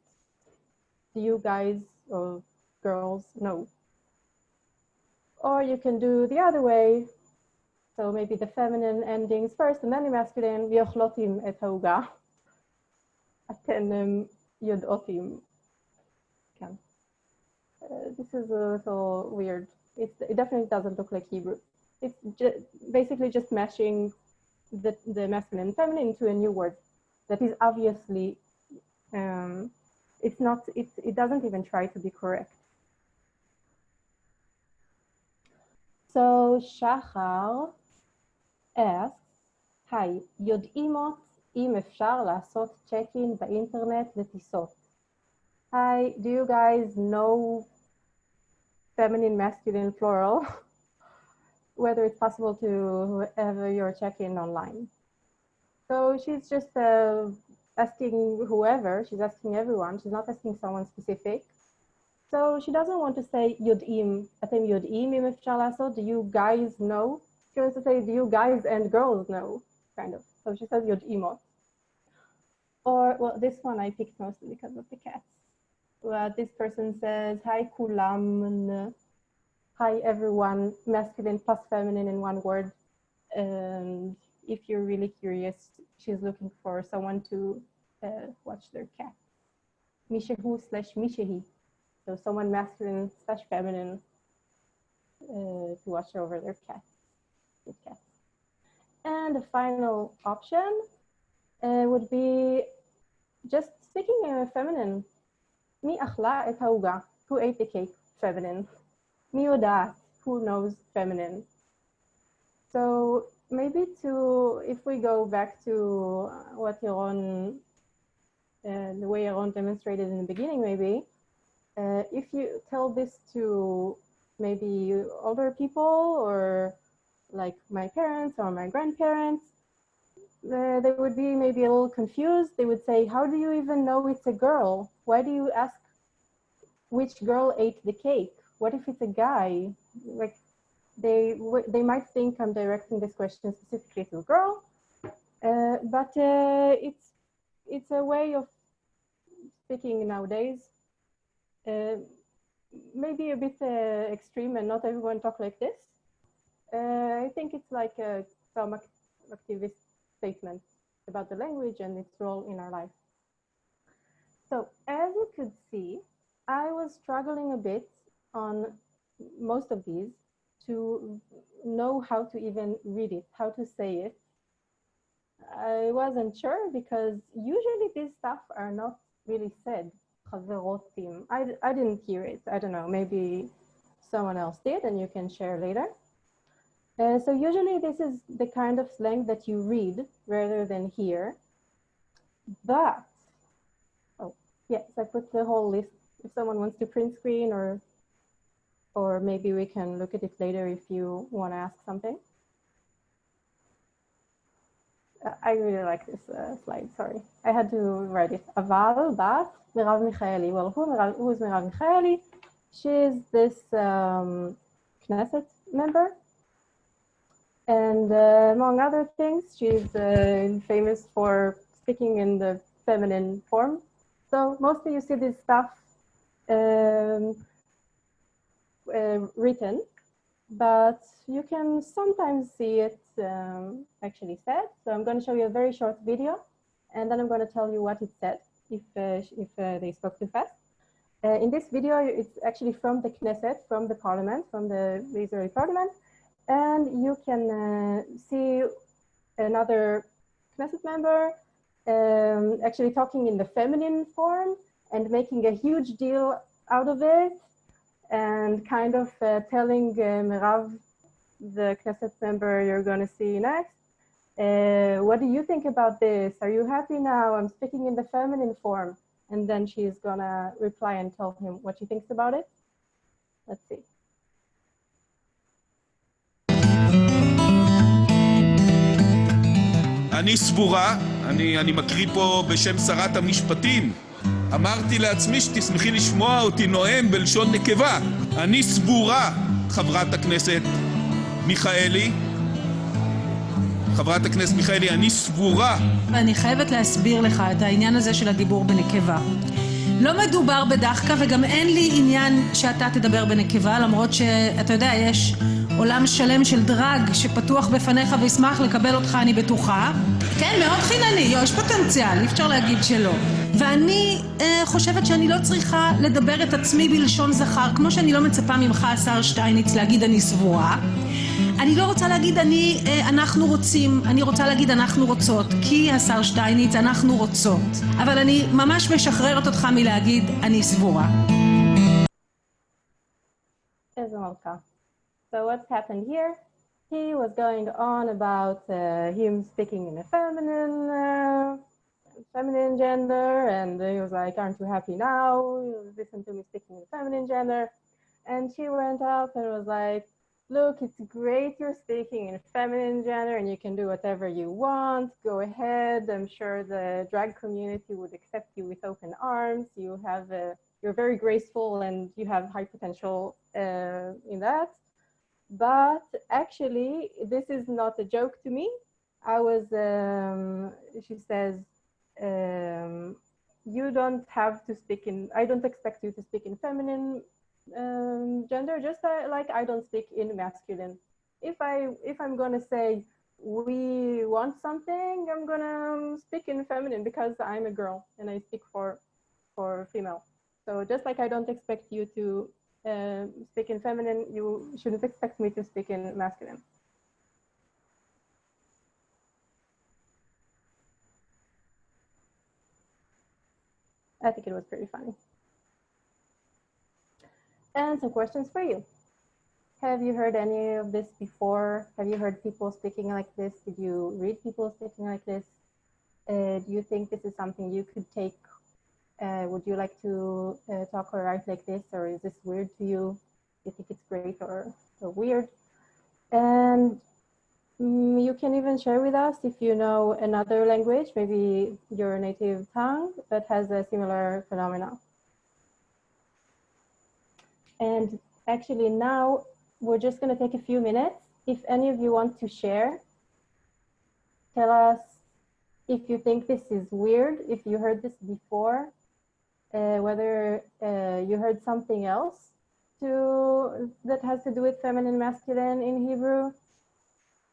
Do you guys or girls know? Or you can do the other way. So maybe the feminine endings first and then the masculine. V'yochlotim et ha'uga. Atenem yod'otim. This is a little weird. It definitely doesn't look like Hebrew. It's basically just mashing the masculine and feminine into a new word that is obviously, it doesn't even try to be correct. So Shachar asks, היי, יודעימות אם אפשר לעשות צ'ק-אין באינטרנט לטיסות. Hi, do you guys know feminine, masculine, plural? Whether it's possible to have your check-in online. So she's just asking whoever, she's asking everyone, she's not asking someone specific. So she doesn't want to say יודעים, אתם יודעים אם אפשר לעשות, do you guys know? She wants to say, do you guys and girls know, kind of. So she says יודעימות. Or, well, this one I picked mostly because of the cats. Well, this person says, hi kulam, hi everyone, masculine plus feminine in one word. And if you're really curious, she's looking for someone to watch their cat. Mishehu / mishehi. So someone masculine / feminine to watch over their cat. And the final option would be just speaking feminine. Mi achla et hauga, who ate the cake, feminine. Mi yodat, who knows, feminine. So maybe if we go back to what Yaron, the way Yaron demonstrated in the beginning, maybe, if you tell this to maybe older people or like my parents or my grandparents, they would be maybe a little confused. They would say, how do you even know it's a girl? Why do you ask which girl ate the cake? What if it's a guy? Like they might think I'm directing this question specifically to a girl, but it's a way of speaking nowadays. Maybe a bit extreme, and not everyone talk like this. I think it's like some activist statement about the language and its role in our life. So as you could see, I was struggling a bit on most of these to know how to even read it, how to say it. I wasn't sure because usually these stuff are not really said. I didn't hear it. I don't know, maybe someone else did and you can share later. So usually this is the kind of slang that you read rather than hear. But, oh, yes, I put the whole list. If someone wants to print screen or maybe we can look at it later if you want to ask something. I really like this slide, sorry. I had to write it. Aval, but, Merav Michaeli. Well, who is Merav Michaeli? She's this Knesset member. And among other things, she's famous for speaking in the feminine form. So mostly you see this stuff written, but you can sometimes see it actually said. So I'm going to show you a very short video, and then I'm going to tell you what it said if they spoke too fast. In this video, it's actually from the Knesset, from the parliament, from the Israeli parliament. And you can see another Knesset member actually talking in the feminine form and making a huge deal out of it and kind of telling Merav, the Knesset member you're going to see next, what do you think about this? Are you happy now? I'm speaking in the feminine form. And then she's going to reply and tell him what she thinks about it. Let's see. אני סבורה, אני מקריא פה בשם שרת המשפטים, אמרתי לעצמי שתשמחי לשמוע אותי נואם בלשון נקבה. אני סבורה, חברת הכנסת מיכאלי, אני סבורה. אני חייבת להסביר לך את העניין הזה של הדיבור בנקבה. לא מדובר בדחקה וגם אין לי עניין שאתה תדבר בנקבה, למרות שאתה יודע, יש עולם שלם של דרג שפתוח בפניך וישמח לקבל אותך, אני בטוחה. כן, מאוד חינני, יש פוטנציאל, אי אפשר להגיד שלא. ואני חושבת שאני לא צריכה לדבר את עצמי בלשון זכר, כמו שאני לא מצפה ממך, השר שטייניץ, להגיד אני סבורה. אני לא רוצה להגיד אנחנו רוצים, אני רוצה להגיד אנחנו רוצות, כי השר שטייניץ אנחנו רוצות. אבל אני ממש משחררת אותך מלהגיד אני סבורה. איזה מלכה. So what's happened here? He was going on about him speaking in a feminine gender, and he was like, aren't you happy now? Listen to me speaking in feminine gender. And she went out and was like, look, it's great you're speaking in feminine gender and you can do whatever you want. Go ahead. I'm sure the drag community would accept you with open arms. You're very graceful and you have high potential in that. But actually, this is not a joke to me. She says, you don't have to speak in, I don't expect you to speak in feminine gender, just like I don't speak in masculine. If I'm gonna say we want something, I'm gonna speak in feminine because I'm a girl and I speak for female. So just like I don't expect you to speak in feminine, you shouldn't expect me to speak in masculine. I think it was pretty funny. And some questions for you. Have you heard any of this before? Have you heard people speaking like this? Did you read people speaking like this? Do you think this is something you could take? Would you like to talk or write like this? Or is this weird to you? Do you think it's great or weird? And you can even share with us if you know another language, maybe your native tongue, that has a similar phenomena. And actually now we're just going to take a few minutes. If any of you want to share, tell us if you think this is weird, if you heard this before, whether you heard something else that has to do with feminine, masculine in Hebrew,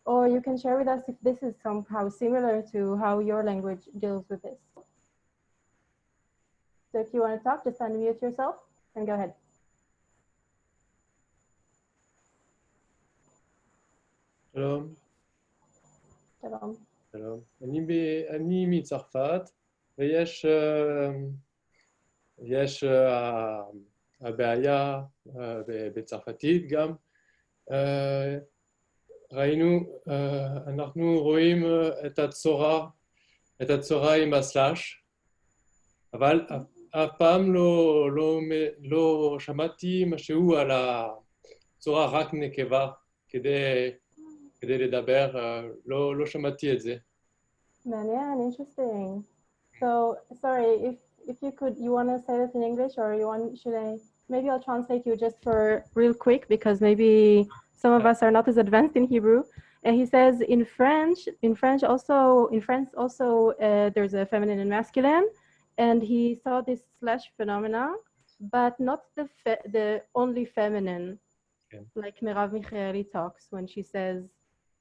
or you can share with us if this is somehow similar to how your language deals with this. So if you want to talk, just unmute yourself and go ahead. שלום. שלום. שלום. אני מצרפת, ויש הבעיה בצרפתית גם. אנחנו רואים את הצורה עם הסלאש, אבל אף פעם לא שמעתי משהו על הצורה רק נקבה כדי לדבר, לא שמעתי את זה. מעניין, interesting. So, sorry, if you could, you want to say this in English, or maybe I'll translate you just for real quick, because maybe some of us are not as advanced in Hebrew. And he says in France also, there's a feminine and masculine, and he saw this slash phenomena, but not the only feminine, okay. Like Merav Michaeli talks when she says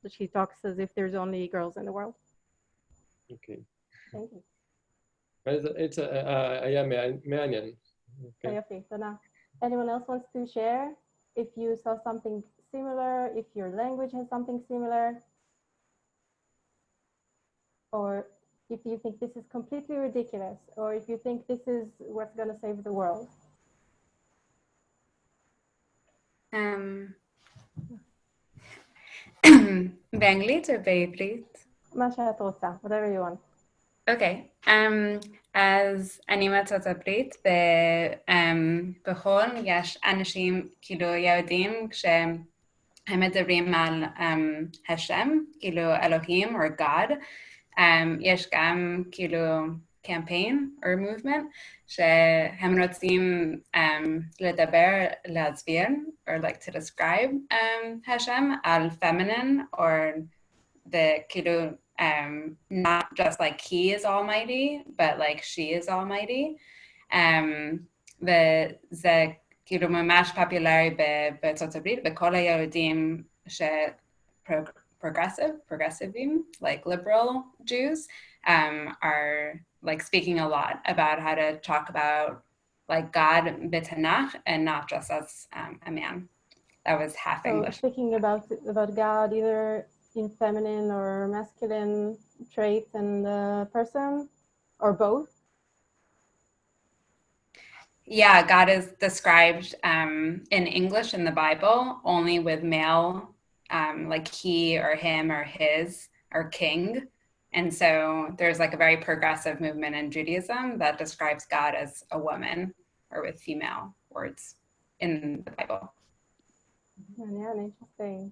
that she talks as if there's only girls in the world. Okay. Thank you. היה מעניין. יופי, תודה. Anyone else wants to share? If you saw something similar, if your language has something similar, or if you think this is completely ridiculous, or if you think this is what's going to save the world. באנגלית או בעברית? מה שאת רוצה, whatever you want. אוקיי, אז אני מארצות הברית, בחו"ל יש אנשים כאילו יהודים כשהם מדברים על השם, כאילו אלוהים או God, יש גם כאילו קמפיין או movement שהם רוצים לדבר, להסביר, or like to describe השם על feminine, or the כאילו not just like he is almighty, but like she is almighty. וזה כאילו ממש פופולרי בארצות הברית, בכל היהודים progressive, like liberal Jews, are like speaking a lot about how to talk about like God b'Tanakh and not just as a man. That was half English. So speaking about God either in feminine or masculine traits in the person, or both? Yeah, God is described in English in the Bible only with male, like he or him or his or king. And so there's like a very progressive movement in Judaism that describes God as a woman or with female words in the Bible. Yeah, interesting.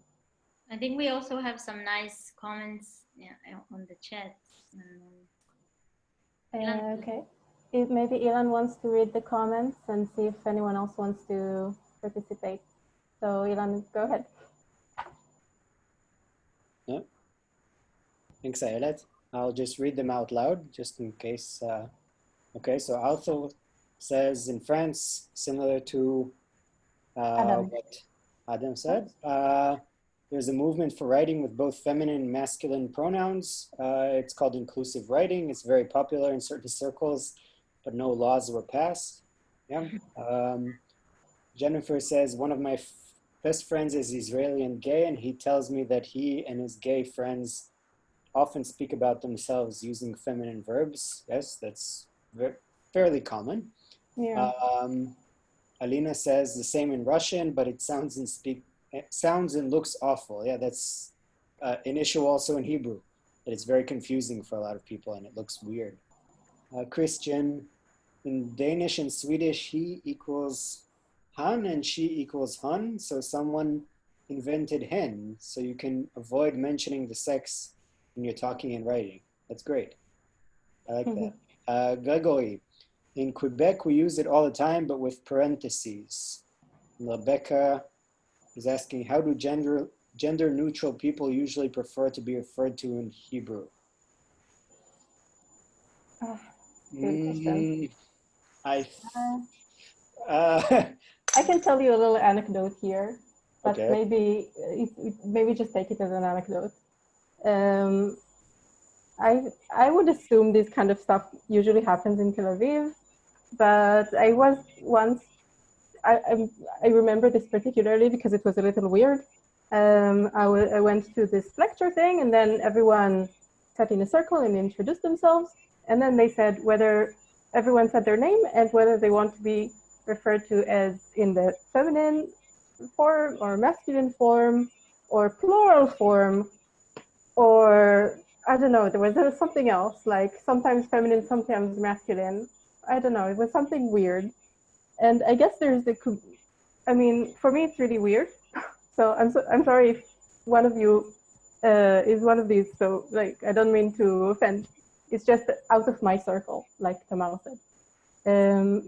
I think we also have some nice comments on the chat. Okay. If maybe Ilan wants to read the comments and see if anyone else wants to participate. So Ilan, go ahead. Thanks, Ayelet. I'll just read them out loud, just in case. Okay, so Arthur says in France, similar to what Adam said, there's a movement for writing with both feminine and masculine pronouns. It's called inclusive writing. It's very popular in certain circles, but no laws were passed. Yeah. Jennifer says, one of my best friends is Israeli and gay, and he tells me that he and his gay friends often speak about themselves using feminine verbs. Yes, that's fairly common. Yeah. Alina says the same in Russian, but it sounds and looks awful. Yeah, that's an issue also in Hebrew, that it's very confusing for a lot of people and it looks weird. Christian, in Danish and Swedish, he equals han and she equals hun, so someone invented hen, so you can avoid mentioning the sex when you're talking and writing. That's great. I like that. Gregory, in Quebec, we use it all the time, but with parentheses. And Rebecca is asking, how do gender neutral people usually prefer to be referred to in Hebrew? Good question. I can tell you a little anecdote here, but okay. maybe just take it as an anecdote. I would assume this kind of stuff usually happens in Tel Aviv, but I was once, I remember this particularly because it was a little weird. I went to this lecture thing, and then everyone sat in a circle and introduced themselves, and then they said whether everyone said their name and whether they want to be referred to as in the feminine form or masculine form or plural form, or I don't know, there was something else, like sometimes feminine, sometimes masculine. I don't know, it was something weird. And I guess there's I mean, for me, it's really weird. So I'm sorry if one of you is one of these. So like, I don't mean to offend. It's just out of my circle, like Tamar said.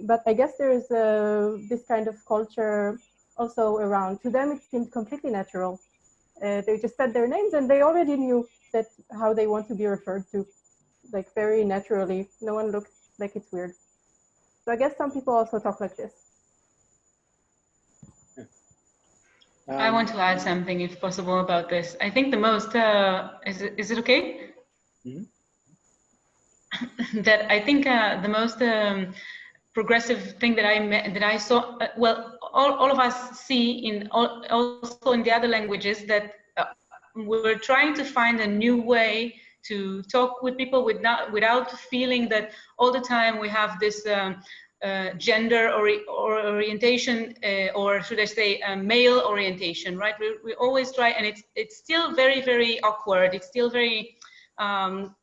But I guess there's this kind of culture also around. To them, it seemed completely natural. They just said their names and they already knew that how they want to be referred to, like very naturally. No one looked like it's weird. So I guess some people also talk like this. I want to add something, if possible, about this. I think the most, is it okay? Mm-hmm. That I think the most progressive thing that I saw, well, all of us see also in the other languages, that we're trying to find a new way to talk with people without feeling that all the time we have this gender orientation, or should I say male orientation, right? We always try, and it's still very, very awkward. It's still very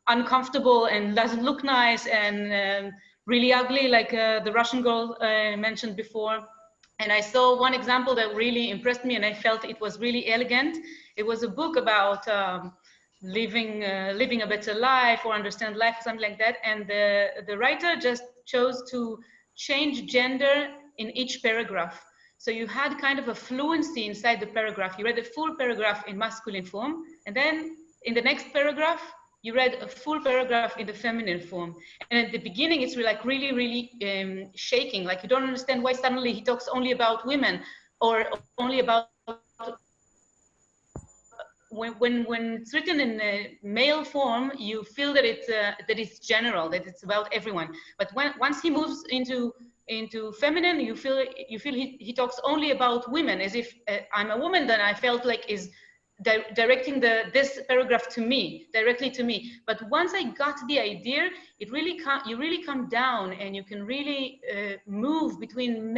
uncomfortable and doesn't look nice and really ugly, like the Russian girl mentioned before. And I saw one example that really impressed me, and I felt it was really elegant. It was a book about living a better life or understand life, something like that. And the writer just chose to change gender in each paragraph. So you had kind of a fluency inside the paragraph. You read a full paragraph in masculine form, and then in the next paragraph, you read a full paragraph in the feminine form. And at the beginning, it's like really, really shaking. Like you don't understand why suddenly he talks only about women or only about when it's written in a male form, you feel that it's general, that it's about everyone. But once he moves into feminine, you feel he talks only about women, as if I'm a woman. Then I felt like is directing this paragraph to me, directly to me. But once I got the idea, you really come down, and you can really move between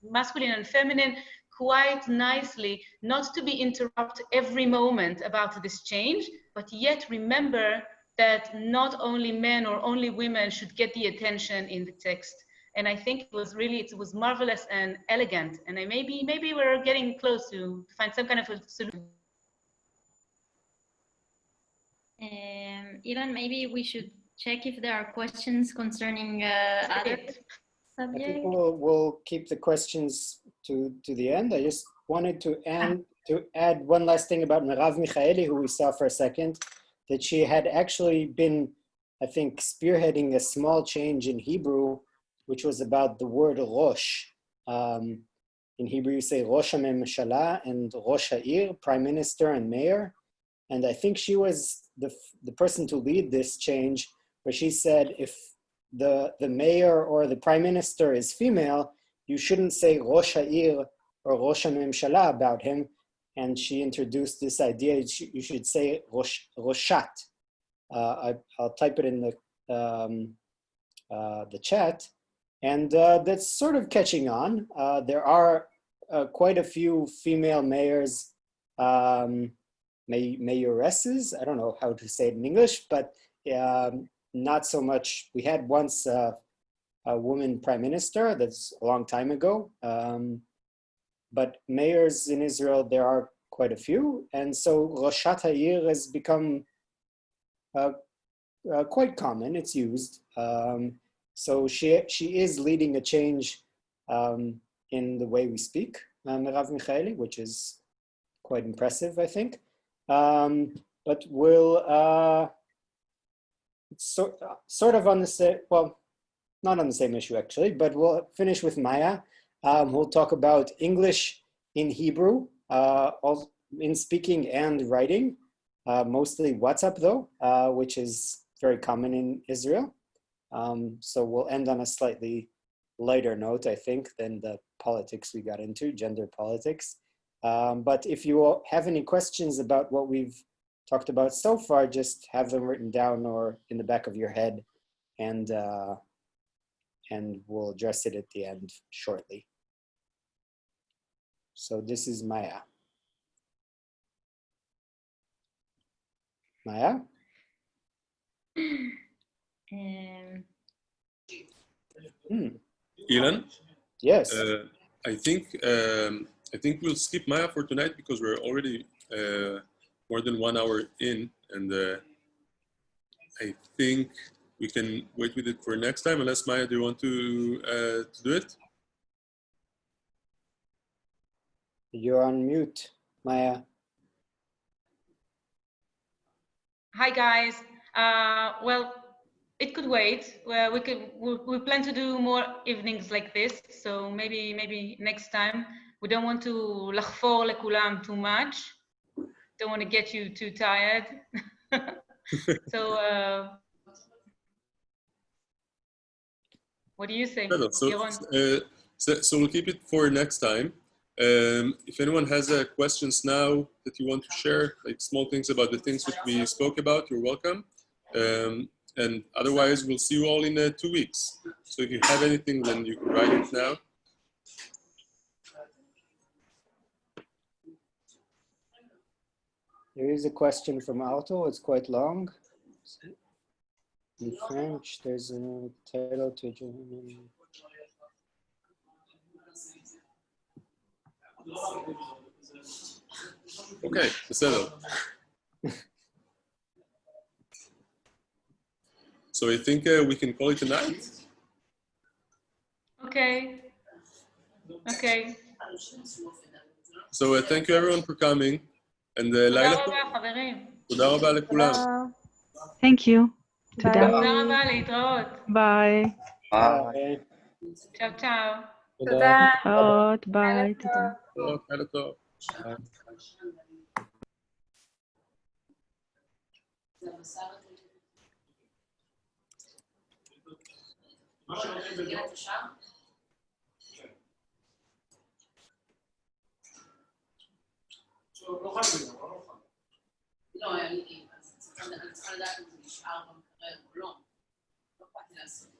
masculine and feminine quite nicely, not to be interrupted every moment about this change, but yet remember that not only men or only women should get the attention in the text. And I think it was marvelous and elegant. And maybe we're getting close to find some kind of a solution. Ilan, maybe we should check if there are questions concerning other subjects. I think we'll keep the questions to the end. I just wanted to add one last thing about Merav Michaeli, who we saw for a second. that she had actually been, I think, spearheading a small change in Hebrew, which was about the word Rosh. In Hebrew, you say Rosh HaMemshala and Rosh Ha'ir, Prime Minister and Mayor. And I think she was the person to lead this change, where she said, if the mayor or the prime minister is female, you shouldn't say Rosh Ha'ir or Rosh HaMemshala about him. And she introduced this idea, you should say Roshat. I'll type it in the chat. And that's sort of catching on. There are quite a few female mayors, mayoresses, I don't know how to say it in English, but not so much. We had once a woman prime minister, that's a long time ago. But mayors in Israel, there are quite a few. And so Roshat Ha'ir has become quite common, it's used. So she is leading a change in the way we speak, Merav Michaeli, which is quite impressive, I think. But we'll sort of on the same, well, not on the same issue actually, but we'll finish with Maya. We'll talk about English in Hebrew, in speaking and writing, mostly WhatsApp though, which is very common in Israel. So we'll end on a slightly lighter note, I think, than the politics we got into, gender politics. But if you all have any questions about what we've talked about so far, just have them written down or in the back of your head, and we'll address it at the end shortly. So this is Maya. Maya? Ilan? Yes. I think we'll skip Maya for tonight because we're already more than 1 hour in, and I think we can wait with it for next time. Unless Maya, do you want to do it? You're on mute, Maya. Hi guys. Well, it could wait. Well, we plan to do more evenings like this. So maybe next time. We don't want to לחפור לכולם too much. Don't want to get you too tired. So what do you say, Yaron? So we'll keep it for next time. If anyone has questions now that you want to share, like small things about the things that we spoke about, you're welcome. And otherwise, we'll see you all in 2 weeks. So if you have anything, then you can write it now. There is a question from Alto, it's quite long. In French, there's a title to German. Okay, בסדר. So I think we can call it a night. Okay. Okay. So thank you everyone for coming. And תודה רבה, חברים. תודה רבה לכולם. Thank you. תודה רבה, להתראות. ביי. Bye. צ'או צ'או. תודה. ביי. תודה. לילה טוב. לא, אני צריכה לדעת אם זה נשאר במקרר או לא. לא באתי לעשות.